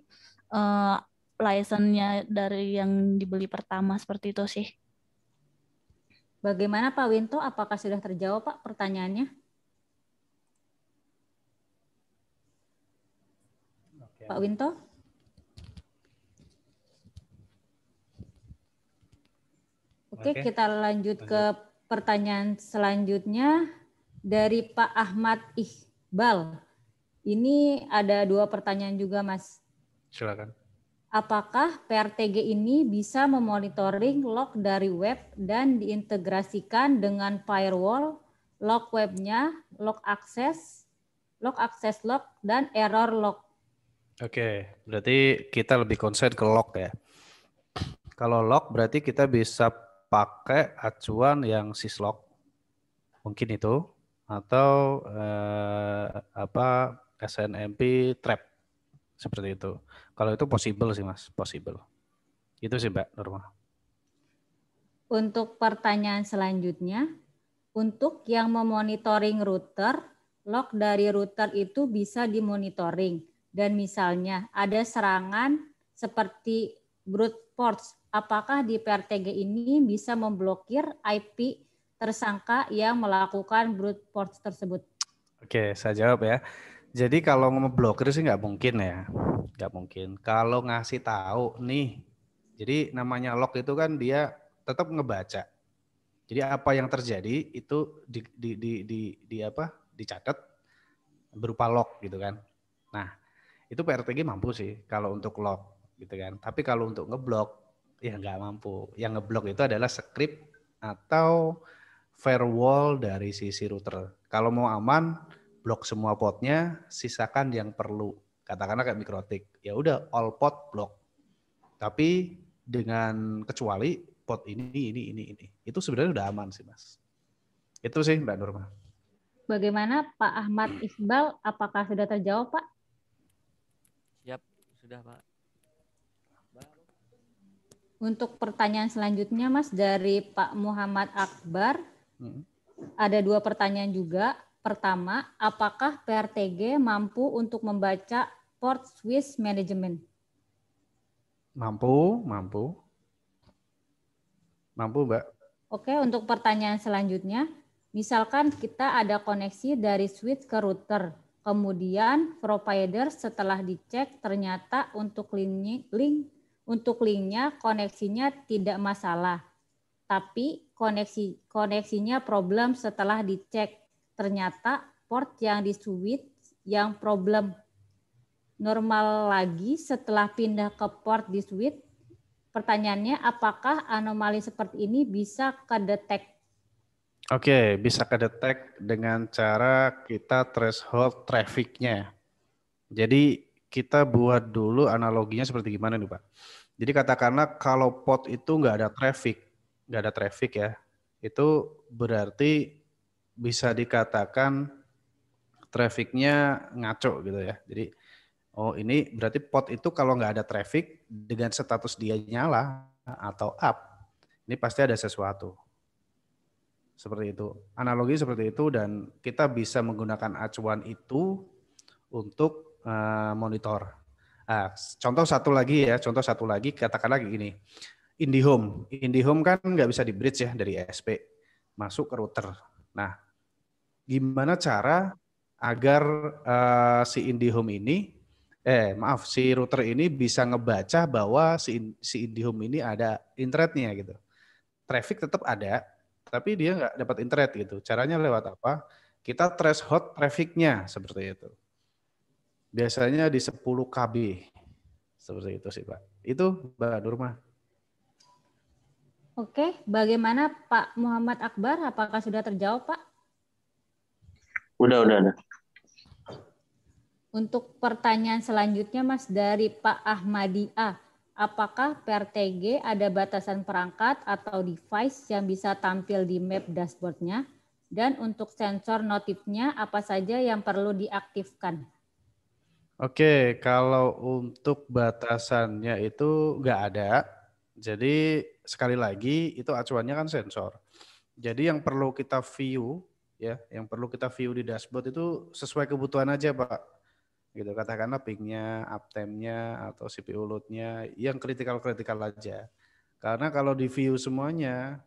license-nya dari yang dibeli pertama seperti itu sih. Bagaimana Pak Winto? Apakah sudah terjawab Pak pertanyaannya? Pak Winto? Oke, kita lanjut ke pertanyaan selanjutnya dari Pak Ahmad Iqbal. Ini ada 2 pertanyaan juga, Mas. Silakan. Apakah PRTG ini bisa memonitoring log dari web dan diintegrasikan dengan firewall, log webnya, log access log, dan error log? Oke, berarti kita lebih concern ke log ya. Kalau log berarti kita bisa pakai acuan yang syslog, mungkin itu, atau SNMP trap seperti itu. Kalau itu possible sih Mas, possible. Itu sih Mbak Nurma. Untuk pertanyaan selanjutnya, untuk yang memonitoring router, log dari router itu bisa dimonitoring. Dan misalnya ada serangan seperti brute force, apakah di PRTG ini bisa memblokir IP tersangka yang melakukan brute force tersebut? Oke, saya jawab ya. Jadi kalau ngeblokir sih nggak mungkin ya, nggak mungkin. Kalau ngasih tahu nih, jadi namanya log itu kan dia tetap ngebaca. Jadi apa yang terjadi itu dicatat berupa log gitu kan. Nah itu PRTG mampu sih kalau untuk log gitu kan. Tapi kalau untuk ngeblok ya nggak mampu. Yang ngeblok itu adalah script atau firewall dari sisi router. Kalau mau aman, blok semua potnya, sisakan yang perlu. Katakanlah kayak mikrotik, ya udah all pot block. Tapi dengan kecuali pot ini. Itu sebenarnya udah aman sih Mas. Itu sih Mbak Nurma. Bagaimana Pak Ahmad Iqbal, apakah sudah terjawab Pak? Siap, sudah Pak. Untuk pertanyaan selanjutnya Mas dari Pak Muhammad Akbar, ada 2 pertanyaan juga. Pertama, apakah PRTG mampu untuk membaca port switch management? Mampu Mbak. Oke, untuk pertanyaan selanjutnya, misalkan kita ada koneksi dari switch ke router, kemudian provider setelah dicek ternyata untuk linknya koneksinya tidak masalah, tapi koneksinya problem setelah dicek ternyata port yang di switch yang problem. Normal lagi setelah pindah ke port di switch. Pertanyaannya, apakah anomali seperti ini bisa kedetek? Oke, bisa kedetek dengan cara kita threshold traffic-nya. Jadi kita buat dulu analoginya seperti gimana nih Pak. Jadi katakanlah kalau pot itu nggak ada traffic ya, itu berarti bisa dikatakan traffic-nya ngaco gitu ya. Jadi oh ini berarti pot itu kalau nggak ada traffic dengan status dia nyala atau up, ini pasti ada sesuatu. Seperti itu. Analogi seperti itu dan kita bisa menggunakan acuan itu untuk monitor. Contoh satu lagi katakanlah gini. IndiHome kan nggak bisa di bridge ya dari ESP masuk ke router. Nah, gimana cara agar si IndiHome ini, si router ini bisa ngebaca bahwa si IndiHome ini ada internetnya gitu. Traffic tetap ada, tapi dia nggak dapat internet gitu. Caranya lewat apa? Kita threshold trafficnya seperti itu. Biasanya di 10 KB. Seperti itu sih Pak. Itu Mbak Nurma. Oke, bagaimana Pak Muhammad Akbar? Apakah sudah terjawab, Pak? Udah. Untuk pertanyaan selanjutnya, Mas, dari Pak Ahmadi A. Apakah PRTG ada batasan perangkat atau device yang bisa tampil di map dashboard-nya? Dan untuk sensor notifnya, apa saja yang perlu diaktifkan? Oke, kalau untuk batasannya itu nggak ada. Jadi sekali lagi itu acuannya kan sensor. Jadi yang perlu kita view ya, yang perlu kita view di dashboard itu sesuai kebutuhan aja Pak. Gitu katakanlah ping-nya, uptime-nya atau CPU load-nya yang kritikal aja. Karena kalau di view semuanya,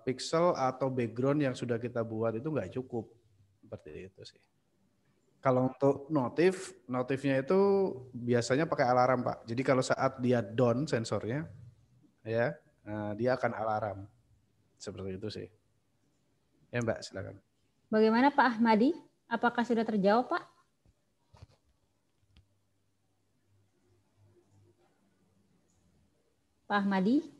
pixel atau background yang sudah kita buat itu nggak cukup. Seperti itu sih. Kalau untuk notifnya itu biasanya pakai alarm Pak. Jadi kalau saat dia down sensornya, ya dia akan alarm. Seperti itu sih. Ya Mbak, silakan. Bagaimana Pak Ahmadi? Apakah sudah terjawab Pak? Pak Ahmadi?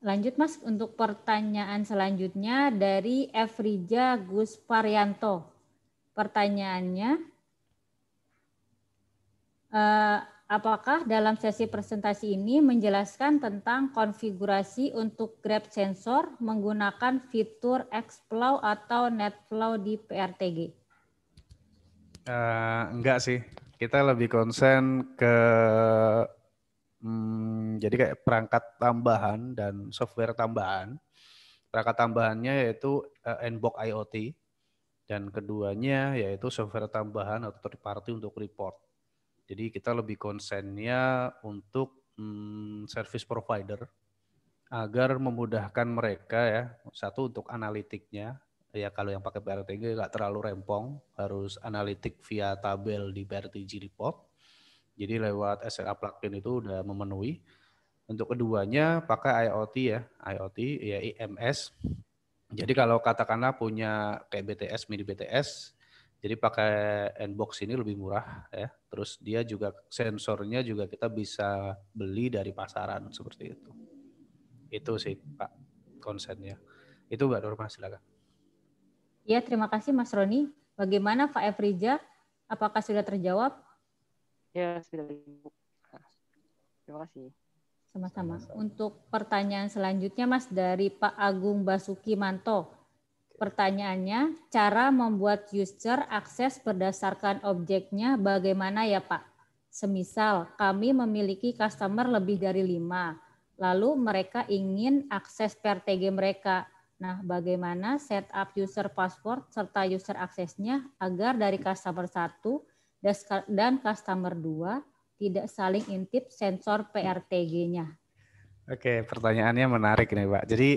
Lanjut Mas, untuk pertanyaan selanjutnya dari Efrija Gus Parianto. Pertanyaannya, apakah dalam sesi presentasi ini menjelaskan tentang konfigurasi untuk Grab sensor menggunakan fitur Xflow atau NetFlow di PRTG? Enggak sih, kita lebih konsen ke jadi kayak perangkat tambahan dan software tambahan. Perangkat tambahannya yaitu Nbox IoT dan keduanya yaitu software tambahan atau third party untuk report. Jadi kita lebih konsennya untuk service provider agar memudahkan mereka ya, satu untuk analitiknya. Ya kalau yang pakai PRTG nggak terlalu rempong, harus analitik via tabel di PRTG report. Jadi lewat SLA plugin itu udah memenuhi. Untuk keduanya pakai IoT ya IMS. Jadi kalau katakanlah punya kayak BTS, mini BTS, jadi pakai Nbox ini lebih murah ya. Terus dia juga sensornya juga kita bisa beli dari pasaran seperti itu. Itu sih Pak konsennya. Itu Mbak Nurma, silakan. Ya, terima kasih Mas Roni. Bagaimana Pak Efrija? Apakah sudah terjawab? Ya, sudah. Terima kasih. Sama-sama. Untuk pertanyaan selanjutnya Mas dari Pak Agung Basuki Manto. Pertanyaannya, cara membuat user akses berdasarkan objeknya bagaimana ya Pak? Semisal kami memiliki customer lebih dari 5, lalu mereka ingin akses PRTG mereka. Nah, bagaimana setup user password serta user aksesnya agar dari customer 1 dan customer 2 tidak saling intip sensor PRTG-nya. Oke, pertanyaannya menarik nih Pak. Jadi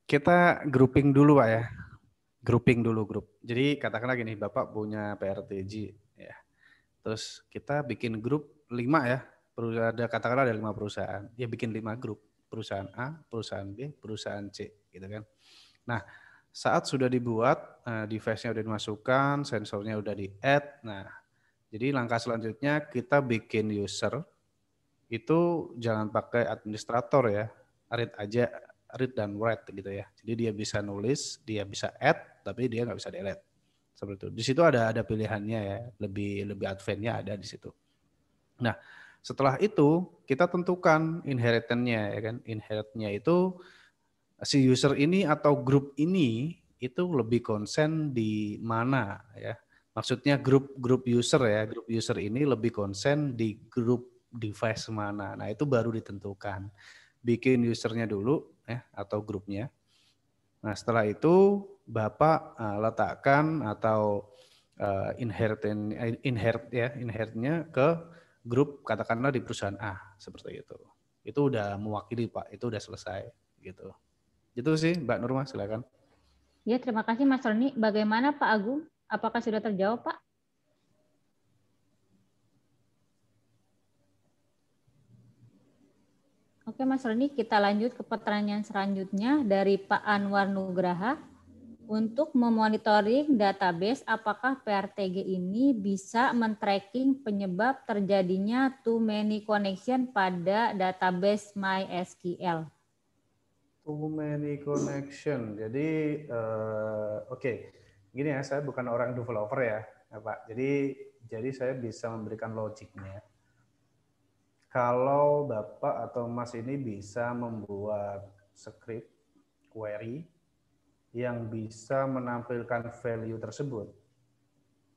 kita grouping dulu Pak ya. Grouping dulu grup. Jadi katakanlah gini, Bapak punya PRTG ya. Terus kita bikin grup 5 ya. Katakanlah ada 5 perusahaan. Ya bikin 5 grup. Perusahaan A, perusahaan B, perusahaan C gitu kan. Nah, saat sudah dibuat, device-nya udah dimasukkan, sensornya udah di-add. Nah, jadi langkah selanjutnya kita bikin user itu jangan pakai administrator ya, read dan write gitu ya. Jadi dia bisa nulis, dia bisa add, tapi dia nggak bisa delete. Seperti itu. Di situ ada pilihannya ya, lebih advance-nya ada di situ. Nah, setelah itu kita tentukan inheritance-nya ya kan. Inherit-nya itu si user ini atau grup ini itu lebih konsen di mana ya. Maksudnya grup user ya, grup user ini lebih konsen di grup device mana. Nah, itu baru ditentukan. Bikin usernya dulu ya atau grupnya. Nah, setelah itu Bapak letakkan atau inheritnya ke grup katakanlah di perusahaan A seperti itu. Itu udah mewakili Pak, itu udah selesai gitu. Itu sih Mbak Nurma, silakan. Ya, terima kasih Mas Roni. Bagaimana Pak Agung? Apakah sudah terjawab Pak? Oke Mas Roni, kita lanjut ke pertanyaan selanjutnya dari Pak Anwar Nugraha. Untuk memonitoring database, apakah PRTG ini bisa men-tracking penyebab terjadinya too many connection pada database MySQL? Too many connection. Jadi, oke. Gini ya, saya bukan orang developer ya, Pak. Jadi saya bisa memberikan logiknya. Kalau Bapak atau Mas ini bisa membuat script query yang bisa menampilkan value tersebut,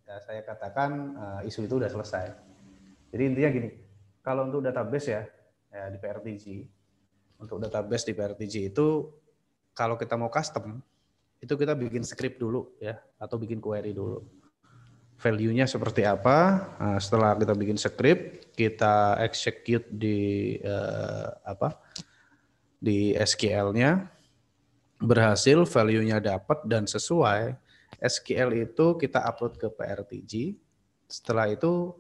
ya saya katakan isu itu udah selesai. Jadi intinya gini, kalau untuk database ya di PRTG, untuk database di PRTG itu kalau kita mau custom, itu kita bikin script dulu ya, atau bikin query dulu. Value-nya seperti apa? Nah, setelah kita bikin script, kita execute di di SQL-nya. Berhasil, value-nya dapat dan sesuai, SQL itu kita upload ke PRTG. Setelah itu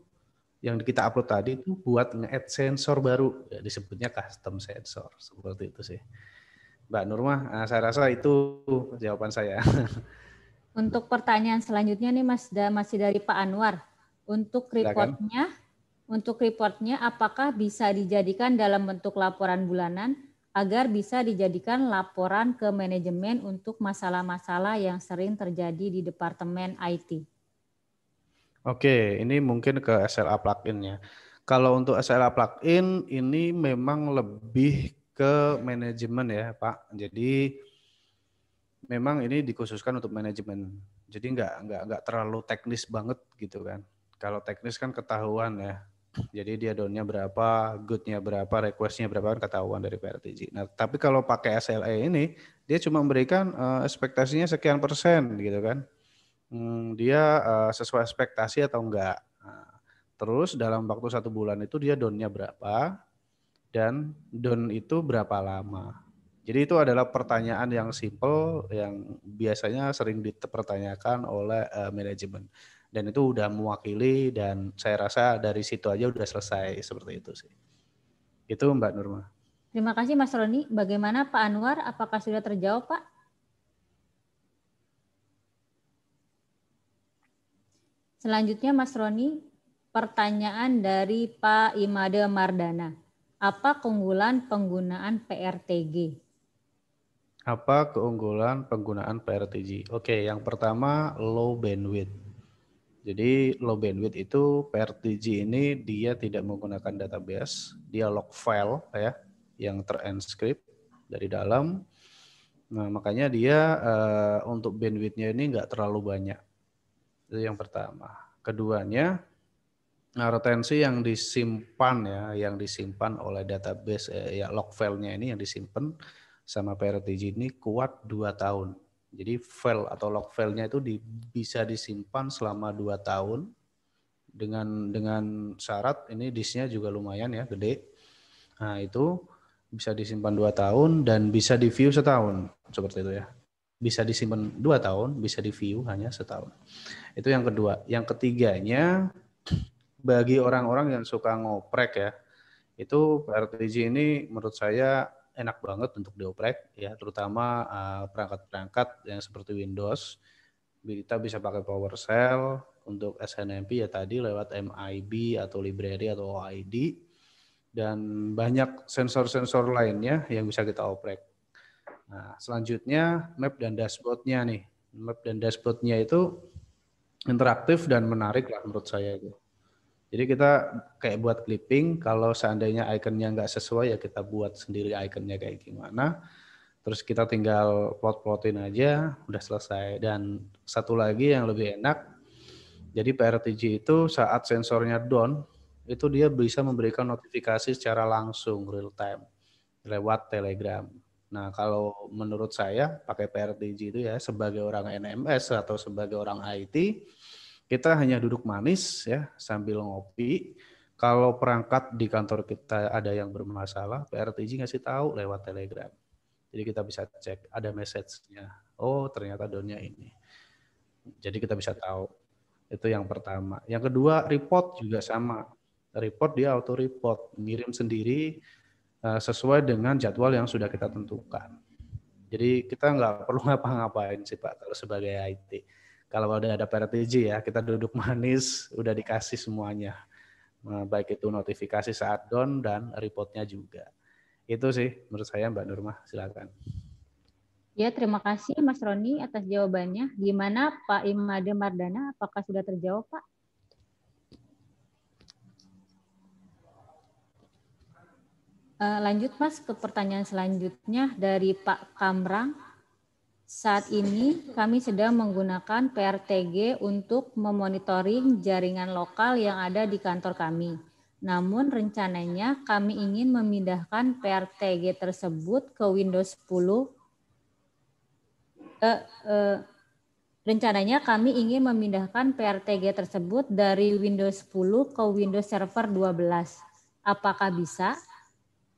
yang kita upload tadi itu buat nge-add sensor baru, ya, disebutnya custom sensor, seperti itu sih. Mbak Nurma, saya rasa itu jawaban saya. Untuk pertanyaan selanjutnya nih Mas, masih dari Pak Anwar. Untuk reportnya apakah bisa dijadikan dalam bentuk laporan bulanan agar bisa dijadikan laporan ke manajemen untuk masalah-masalah yang sering terjadi di Departemen IT? Oke, ini mungkin ke SLA plugin ya. Kalau untuk SLA plugin ini memang lebih ke manajemen ya Pak. Jadi memang ini dikhususkan untuk manajemen. Jadi nggak terlalu teknis banget gitu kan. Kalau teknis kan ketahuan ya. Jadi dia down-nya berapa, good-nya berapa, request-nya berapa kan ketahuan dari PRTG. Nah, tapi kalau pakai SLA ini dia cuma memberikan ekspektasinya sekian persen gitu kan. Dia sesuai ekspektasi atau enggak. Nah, terus dalam waktu 1 bulan itu dia down-nya berapa dan down itu berapa lama. Jadi itu adalah pertanyaan yang simple yang biasanya sering dipertanyakan oleh manajemen. Dan itu udah mewakili dan saya rasa dari situ aja udah selesai seperti itu sih. Itu Mbak Nurma. Terima kasih Mas Roni. Bagaimana Pak Anwar? Apakah sudah terjawab Pak? Selanjutnya Mas Roni, pertanyaan dari Pak Imade Mardana. Apa keunggulan penggunaan PRTG? Apa keunggulan penggunaan PRTG? Oke, yang pertama low bandwidth. Jadi low bandwidth itu PRTG ini dia tidak menggunakan database, dia log file ya yang terenkripsi dari dalam. Nah, makanya dia untuk bandwidth-nya ini nggak terlalu banyak. Itu yang pertama. Keduanya, retensi yang disimpan ya, yang disimpan oleh database ya log file-nya ini yang disimpan sama PRTG ini kuat 2 tahun. Jadi file atau log file-nya itu bisa disimpan selama 2 tahun dengan syarat ini disknya juga lumayan ya, gede. Nah, itu bisa disimpan 2 tahun dan bisa di-view setahun, seperti itu ya. Bisa disimpan 2 tahun, bisa di-view hanya setahun. Itu yang kedua. Yang ketiganya, bagi orang-orang yang suka ngoprek ya, itu PRTG ini menurut saya enak banget untuk dioprek ya, terutama perangkat-perangkat yang seperti Windows. Kita bisa pakai PowerShell untuk SNMP ya tadi lewat MIB atau library atau OID dan banyak sensor-sensor lainnya yang bisa kita oprek. Nah, selanjutnya map dan dashboard-nya nih. Map dan dashboard-nya itu interaktif dan menarik lah menurut saya itu. Jadi kita kayak buat clipping, kalau seandainya ikonnya nggak sesuai ya kita buat sendiri ikonnya kayak gimana. Terus kita tinggal plot-plotin aja, udah selesai. Dan satu lagi yang lebih enak, jadi PRTG itu saat sensornya down, itu dia bisa memberikan notifikasi secara langsung real time lewat Telegram. Nah, kalau menurut saya pakai PRTG itu ya sebagai orang NMS atau sebagai orang IT, kita hanya duduk manis ya sambil ngopi. Kalau perangkat di kantor kita ada yang bermasalah, PRTG ngasih tahu lewat Telegram. Jadi kita bisa cek ada message-nya. Oh, ternyata downnya ini. Jadi kita bisa tahu. Itu yang pertama. Yang kedua, report juga sama. Report dia auto report, ngirim sendiri sesuai dengan jadwal yang sudah kita tentukan. Jadi kita nggak perlu ngapa-ngapain sih Pak kalau sebagai IT. Kalau udah ada PRTG ya, kita duduk manis, udah dikasih semuanya. Baik itu notifikasi saat down dan reportnya juga. Itu sih menurut saya Mbak Nurmah, silakan. Ya, terima kasih Mas Roni atas jawabannya. Gimana Pak Imade Mardana, apakah sudah terjawab Pak? Lanjut Mas ke pertanyaan selanjutnya dari Pak Kamrang. Saat ini kami sedang menggunakan PRTG untuk memonitoring jaringan lokal yang ada di kantor kami. Namun rencananya kami ingin memindahkan PRTG tersebut ke Windows 10. Rencananya kami ingin memindahkan PRTG tersebut dari Windows 10 ke Windows Server 12. Apakah bisa?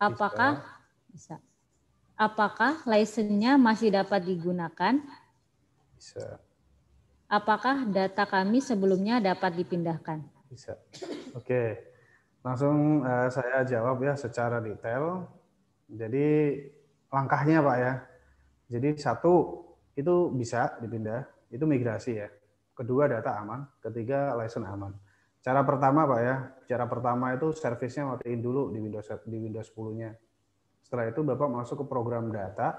Apakah bisa? Apakah license-nya masih dapat digunakan? Bisa. Apakah data kami sebelumnya dapat dipindahkan? Bisa. Oke. Langsung saya jawab ya secara detail. Jadi langkahnya Pak ya. Jadi satu itu bisa dipindah, itu migrasi ya. Kedua data aman, ketiga license aman. Cara pertama Pak ya, cara pertama itu servisnya matiin dulu di Windows 10-nya. Setelah itu Bapak masuk ke program data,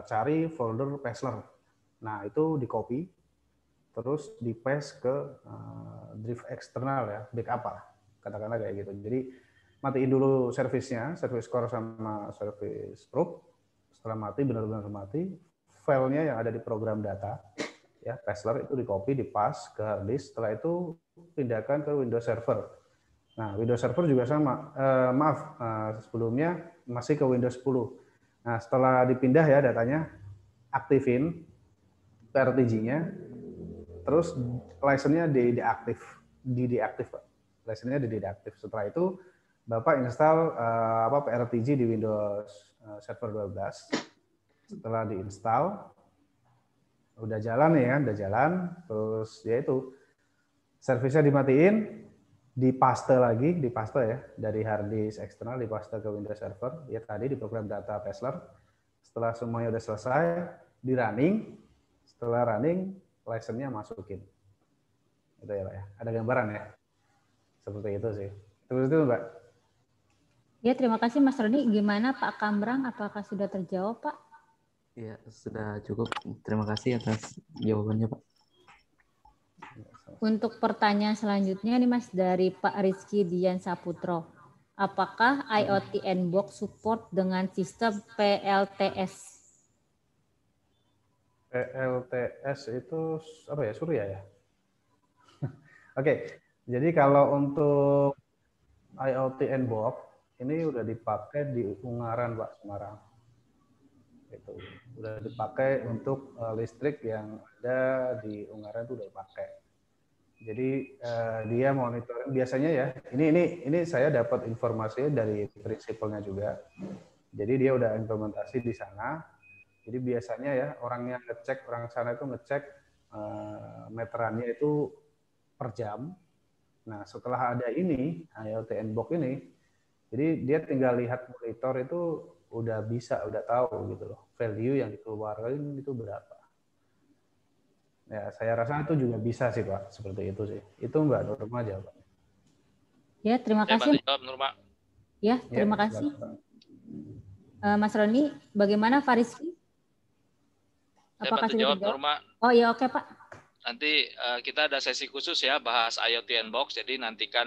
cari folder Passler. Nah, itu di copy, terus di paste ke drive eksternal ya, backup lah, katakanlah kayak gitu. Jadi matiin dulu servisnya, service core sama service probe. Setelah mati, benar-benar mati, filenya yang ada di program data, ya Passler itu di copy, di paste ke hard disk. Setelah itu pindahkan ke Windows Server. Nah, Windows Server juga sama. Sebelumnya masih ke Windows 10. Nah, setelah dipindah ya datanya, aktifin PRTG-nya, terus license-nya deaktif Pak. License-nya deaktif. Setelah itu Bapak install PRTG di Windows Server 12. Setelah diinstal, udah jalan ya, udah jalan, terus ya itu servisnya dimatiin, dipaste lagi, dipaste ya dari hard disk eksternal dipaste ke Windows Server. Ya tadi di program data Passler. Setelah semuanya udah selesai, di running. Setelah running, license-nya masukin. Itu ya Pak ya. Ada gambaran ya. Seperti itu sih. Seperti itu Mbak. Ya, terima kasih Mas Roni. Gimana Pak Kamrang? Apakah sudah terjawab Pak? Ya, sudah cukup. Terima kasih atas jawabannya Pak. Untuk pertanyaan selanjutnya nih Mas dari Pak Rizky Dian Saputro. Apakah IoT N-Box support dengan sistem PLTS? PLTS itu apa ya? Surya ya? Oke. Jadi kalau untuk IoT N-Box ini udah dipakai di Ungaran Pak, Semarang. Itu udah dipakai untuk listrik yang ada di Ungaran itu udah dipakai. Jadi dia monitoring biasanya ya. Ini saya dapat informasi dari prinsipalnya juga. Jadi dia udah implementasi di sana. Jadi biasanya ya orang sana itu ngecek meterannya itu per jam. Nah setelah ada ini IoT N-Box ini, jadi dia tinggal lihat monitor itu udah tahu gitu loh value yang dikeluarkan itu berapa. Ya, saya rasa itu juga bisa sih Pak, seperti itu sih. Itu Mbak Nurma jawabannya. Ya, terima kasih. Nurma. Ya, terima kasih. Mas Roni, bagaimana Fariski? Apakah sudah terjawab Nurma? Oh iya, oke Pak. Nanti kita ada sesi khusus ya bahas IoT N-Box, jadi nantikan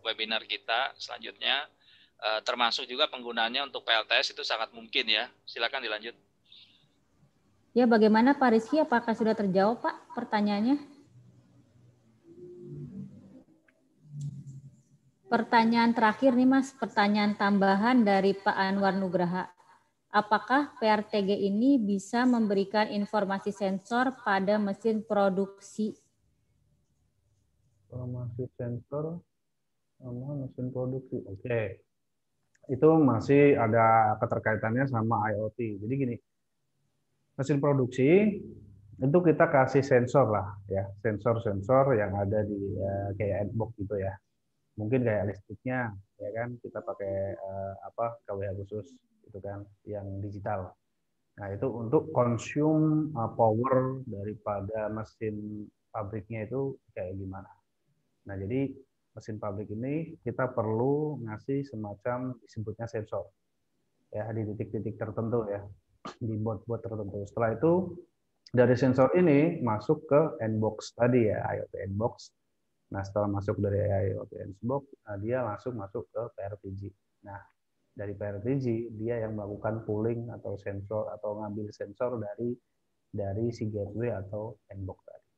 webinar kita selanjutnya. Termasuk juga penggunaannya untuk PLTS itu sangat mungkin ya. Silakan dilanjut. Ya, bagaimana Pak Rizky? Apakah sudah terjawab Pak pertanyaannya? Pertanyaan terakhir nih Mas, pertanyaan tambahan dari Pak Anwar Nugraha. apakah PRTG ini bisa memberikan informasi sensor pada mesin produksi? Informasi sensor sama mesin produksi. Oke. Itu masih ada keterkaitannya sama IoT. Jadi gini, mesin produksi itu kita kasih sensor lah ya, sensor-sensor yang ada di kayak Adbox gitu ya. Mungkin kayak listriknya ya kan kita pakai KWH khusus itu kan yang digital. Nah, itu untuk consume power daripada mesin pabriknya itu kayak gimana. Nah, jadi mesin pabrik ini kita perlu ngasih semacam disebutnya sensor ya di titik-titik tertentu ya, di board-board tertentu. Setelah itu dari sensor ini masuk ke Nbox tadi ya, IoT Nbox. Nah, setelah masuk dari IoT Nbox, dia masuk ke PRTG. Nah, dari PRTG dia yang melakukan pooling atau sensor atau ngambil sensor dari si gateway atau Nbox tadi.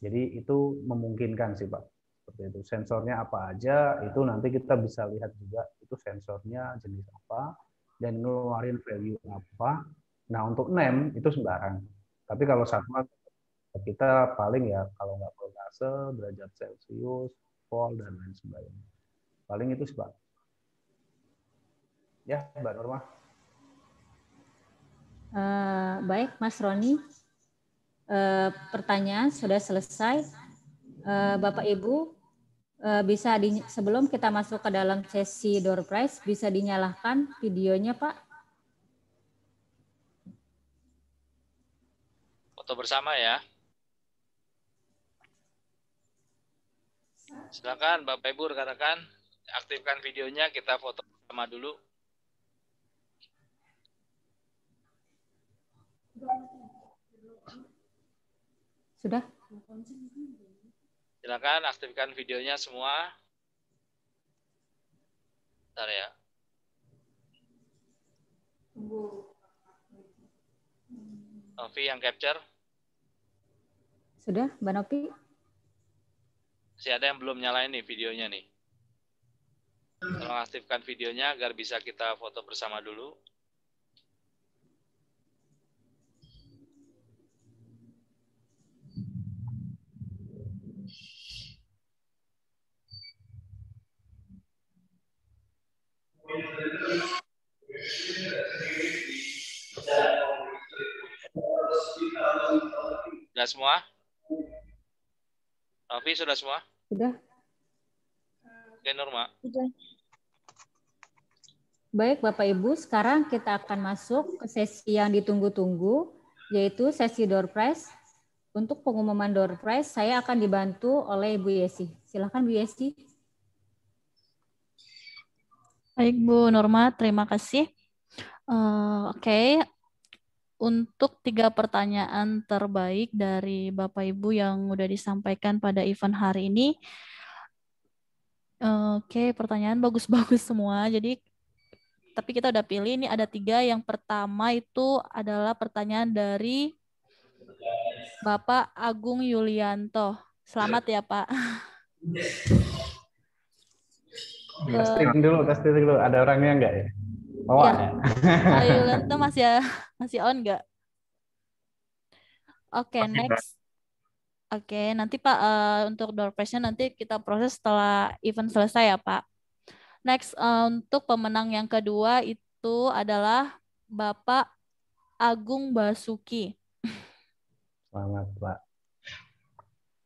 Jadi itu memungkinkan sih Pak. Seperti itu. Sensornya apa aja itu nanti kita bisa lihat juga itu sensornya jenis apa dan ngeluarin value apa. Nah, untuk name itu sembarang. Tapi kalau satwa kita paling ya kalau nggak voltase, derajat Celcius, volt dan lain sebagainya. Paling itu sih Pak. Ya, Mbak Norma. Baik, Mas Roni. Pertanyaan sudah selesai. Bapak Ibu, bisa sebelum kita masuk ke dalam sesi door prize, bisa dinyalakan videonya, Pak? Foto bersama ya. Silakan Bapak Ibu rekan-rekan, aktifkan videonya, kita foto bersama dulu. Sudah? Silakan aktifkan videonya semua. Bentar ya. Novi yang capture. Sudah, Mbak Novi? Masih ada yang belum nyalain nih videonya nih. Tolong aktifkan videonya agar bisa kita foto bersama dulu. Sudah semua? Novi sudah semua? Sudah. Oke, Norma. Sudah. Baik, Bapak Ibu, sekarang kita akan masuk ke sesi yang ditunggu-tunggu, yaitu sesi door prize. Untuk pengumuman door prize, saya akan dibantu oleh Ibu Yesi. Silakan Bu Yesi. Baik, Bu Norma, terima kasih. Oke. Untuk 3 pertanyaan terbaik dari Bapak Ibu yang udah disampaikan pada event hari ini. Oke, pertanyaan bagus-bagus semua. Jadi, tapi kita udah pilih, ini ada 3. Yang pertama itu adalah pertanyaan dari Bapak Agung Yulianto. Selamat ya, Pak. Testing dulu. Ada orangnya enggak ya? Oh, ya. ada. Pak Yulianto masih on enggak? Oke, next. Oke, nanti Pak untuk door prize-nya nanti kita proses setelah event selesai ya, Pak. Next, untuk pemenang yang kedua itu adalah Bapak Agung Basuki. Selamat, Pak.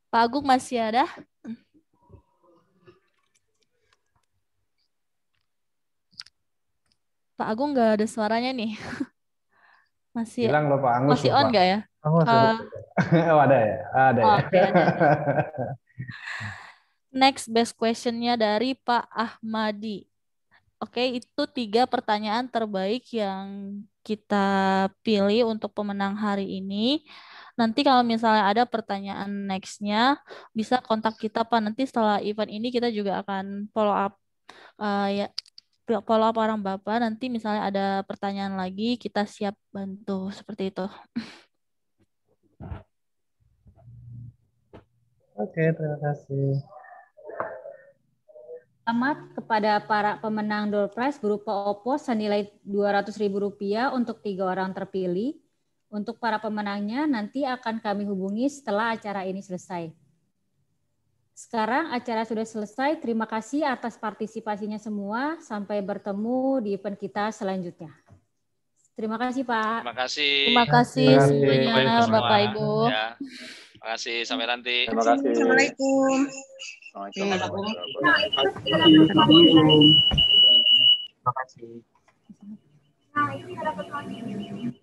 Pak Agung masih ada? Pak Agung nggak ada suaranya nih. Masih hilang loh Pak Angus. Masih on nggak ya? Oh, oh, ada ya? Ada ya. Oke, ada. Next best question-nya dari Pak Ahmadi. Oke, itu 3 pertanyaan terbaik yang kita pilih untuk pemenang hari ini. Nanti kalau misalnya ada pertanyaan next-nya, bisa kontak kita Pak. Nanti setelah event ini kita juga akan follow up orang Bapak. Nanti misalnya ada pertanyaan lagi, kita siap bantu seperti itu. Oke, terima kasih. Selamat kepada para pemenang door prize berupa Oppo senilai Rp200.000 untuk 3 orang terpilih. Untuk para pemenangnya nanti akan kami hubungi setelah acara ini selesai. Sekarang acara sudah selesai. Terima kasih atas partisipasinya semua. Sampai bertemu di event kita selanjutnya. Terima kasih, Pak. Terima kasih. Terima kasih semuanya, Bapak Ibu. Ya. Terima kasih. Sampai nanti. Terima kasih. Assalamualaikum. Terima kasih. Nah, ini ada pertanyaan.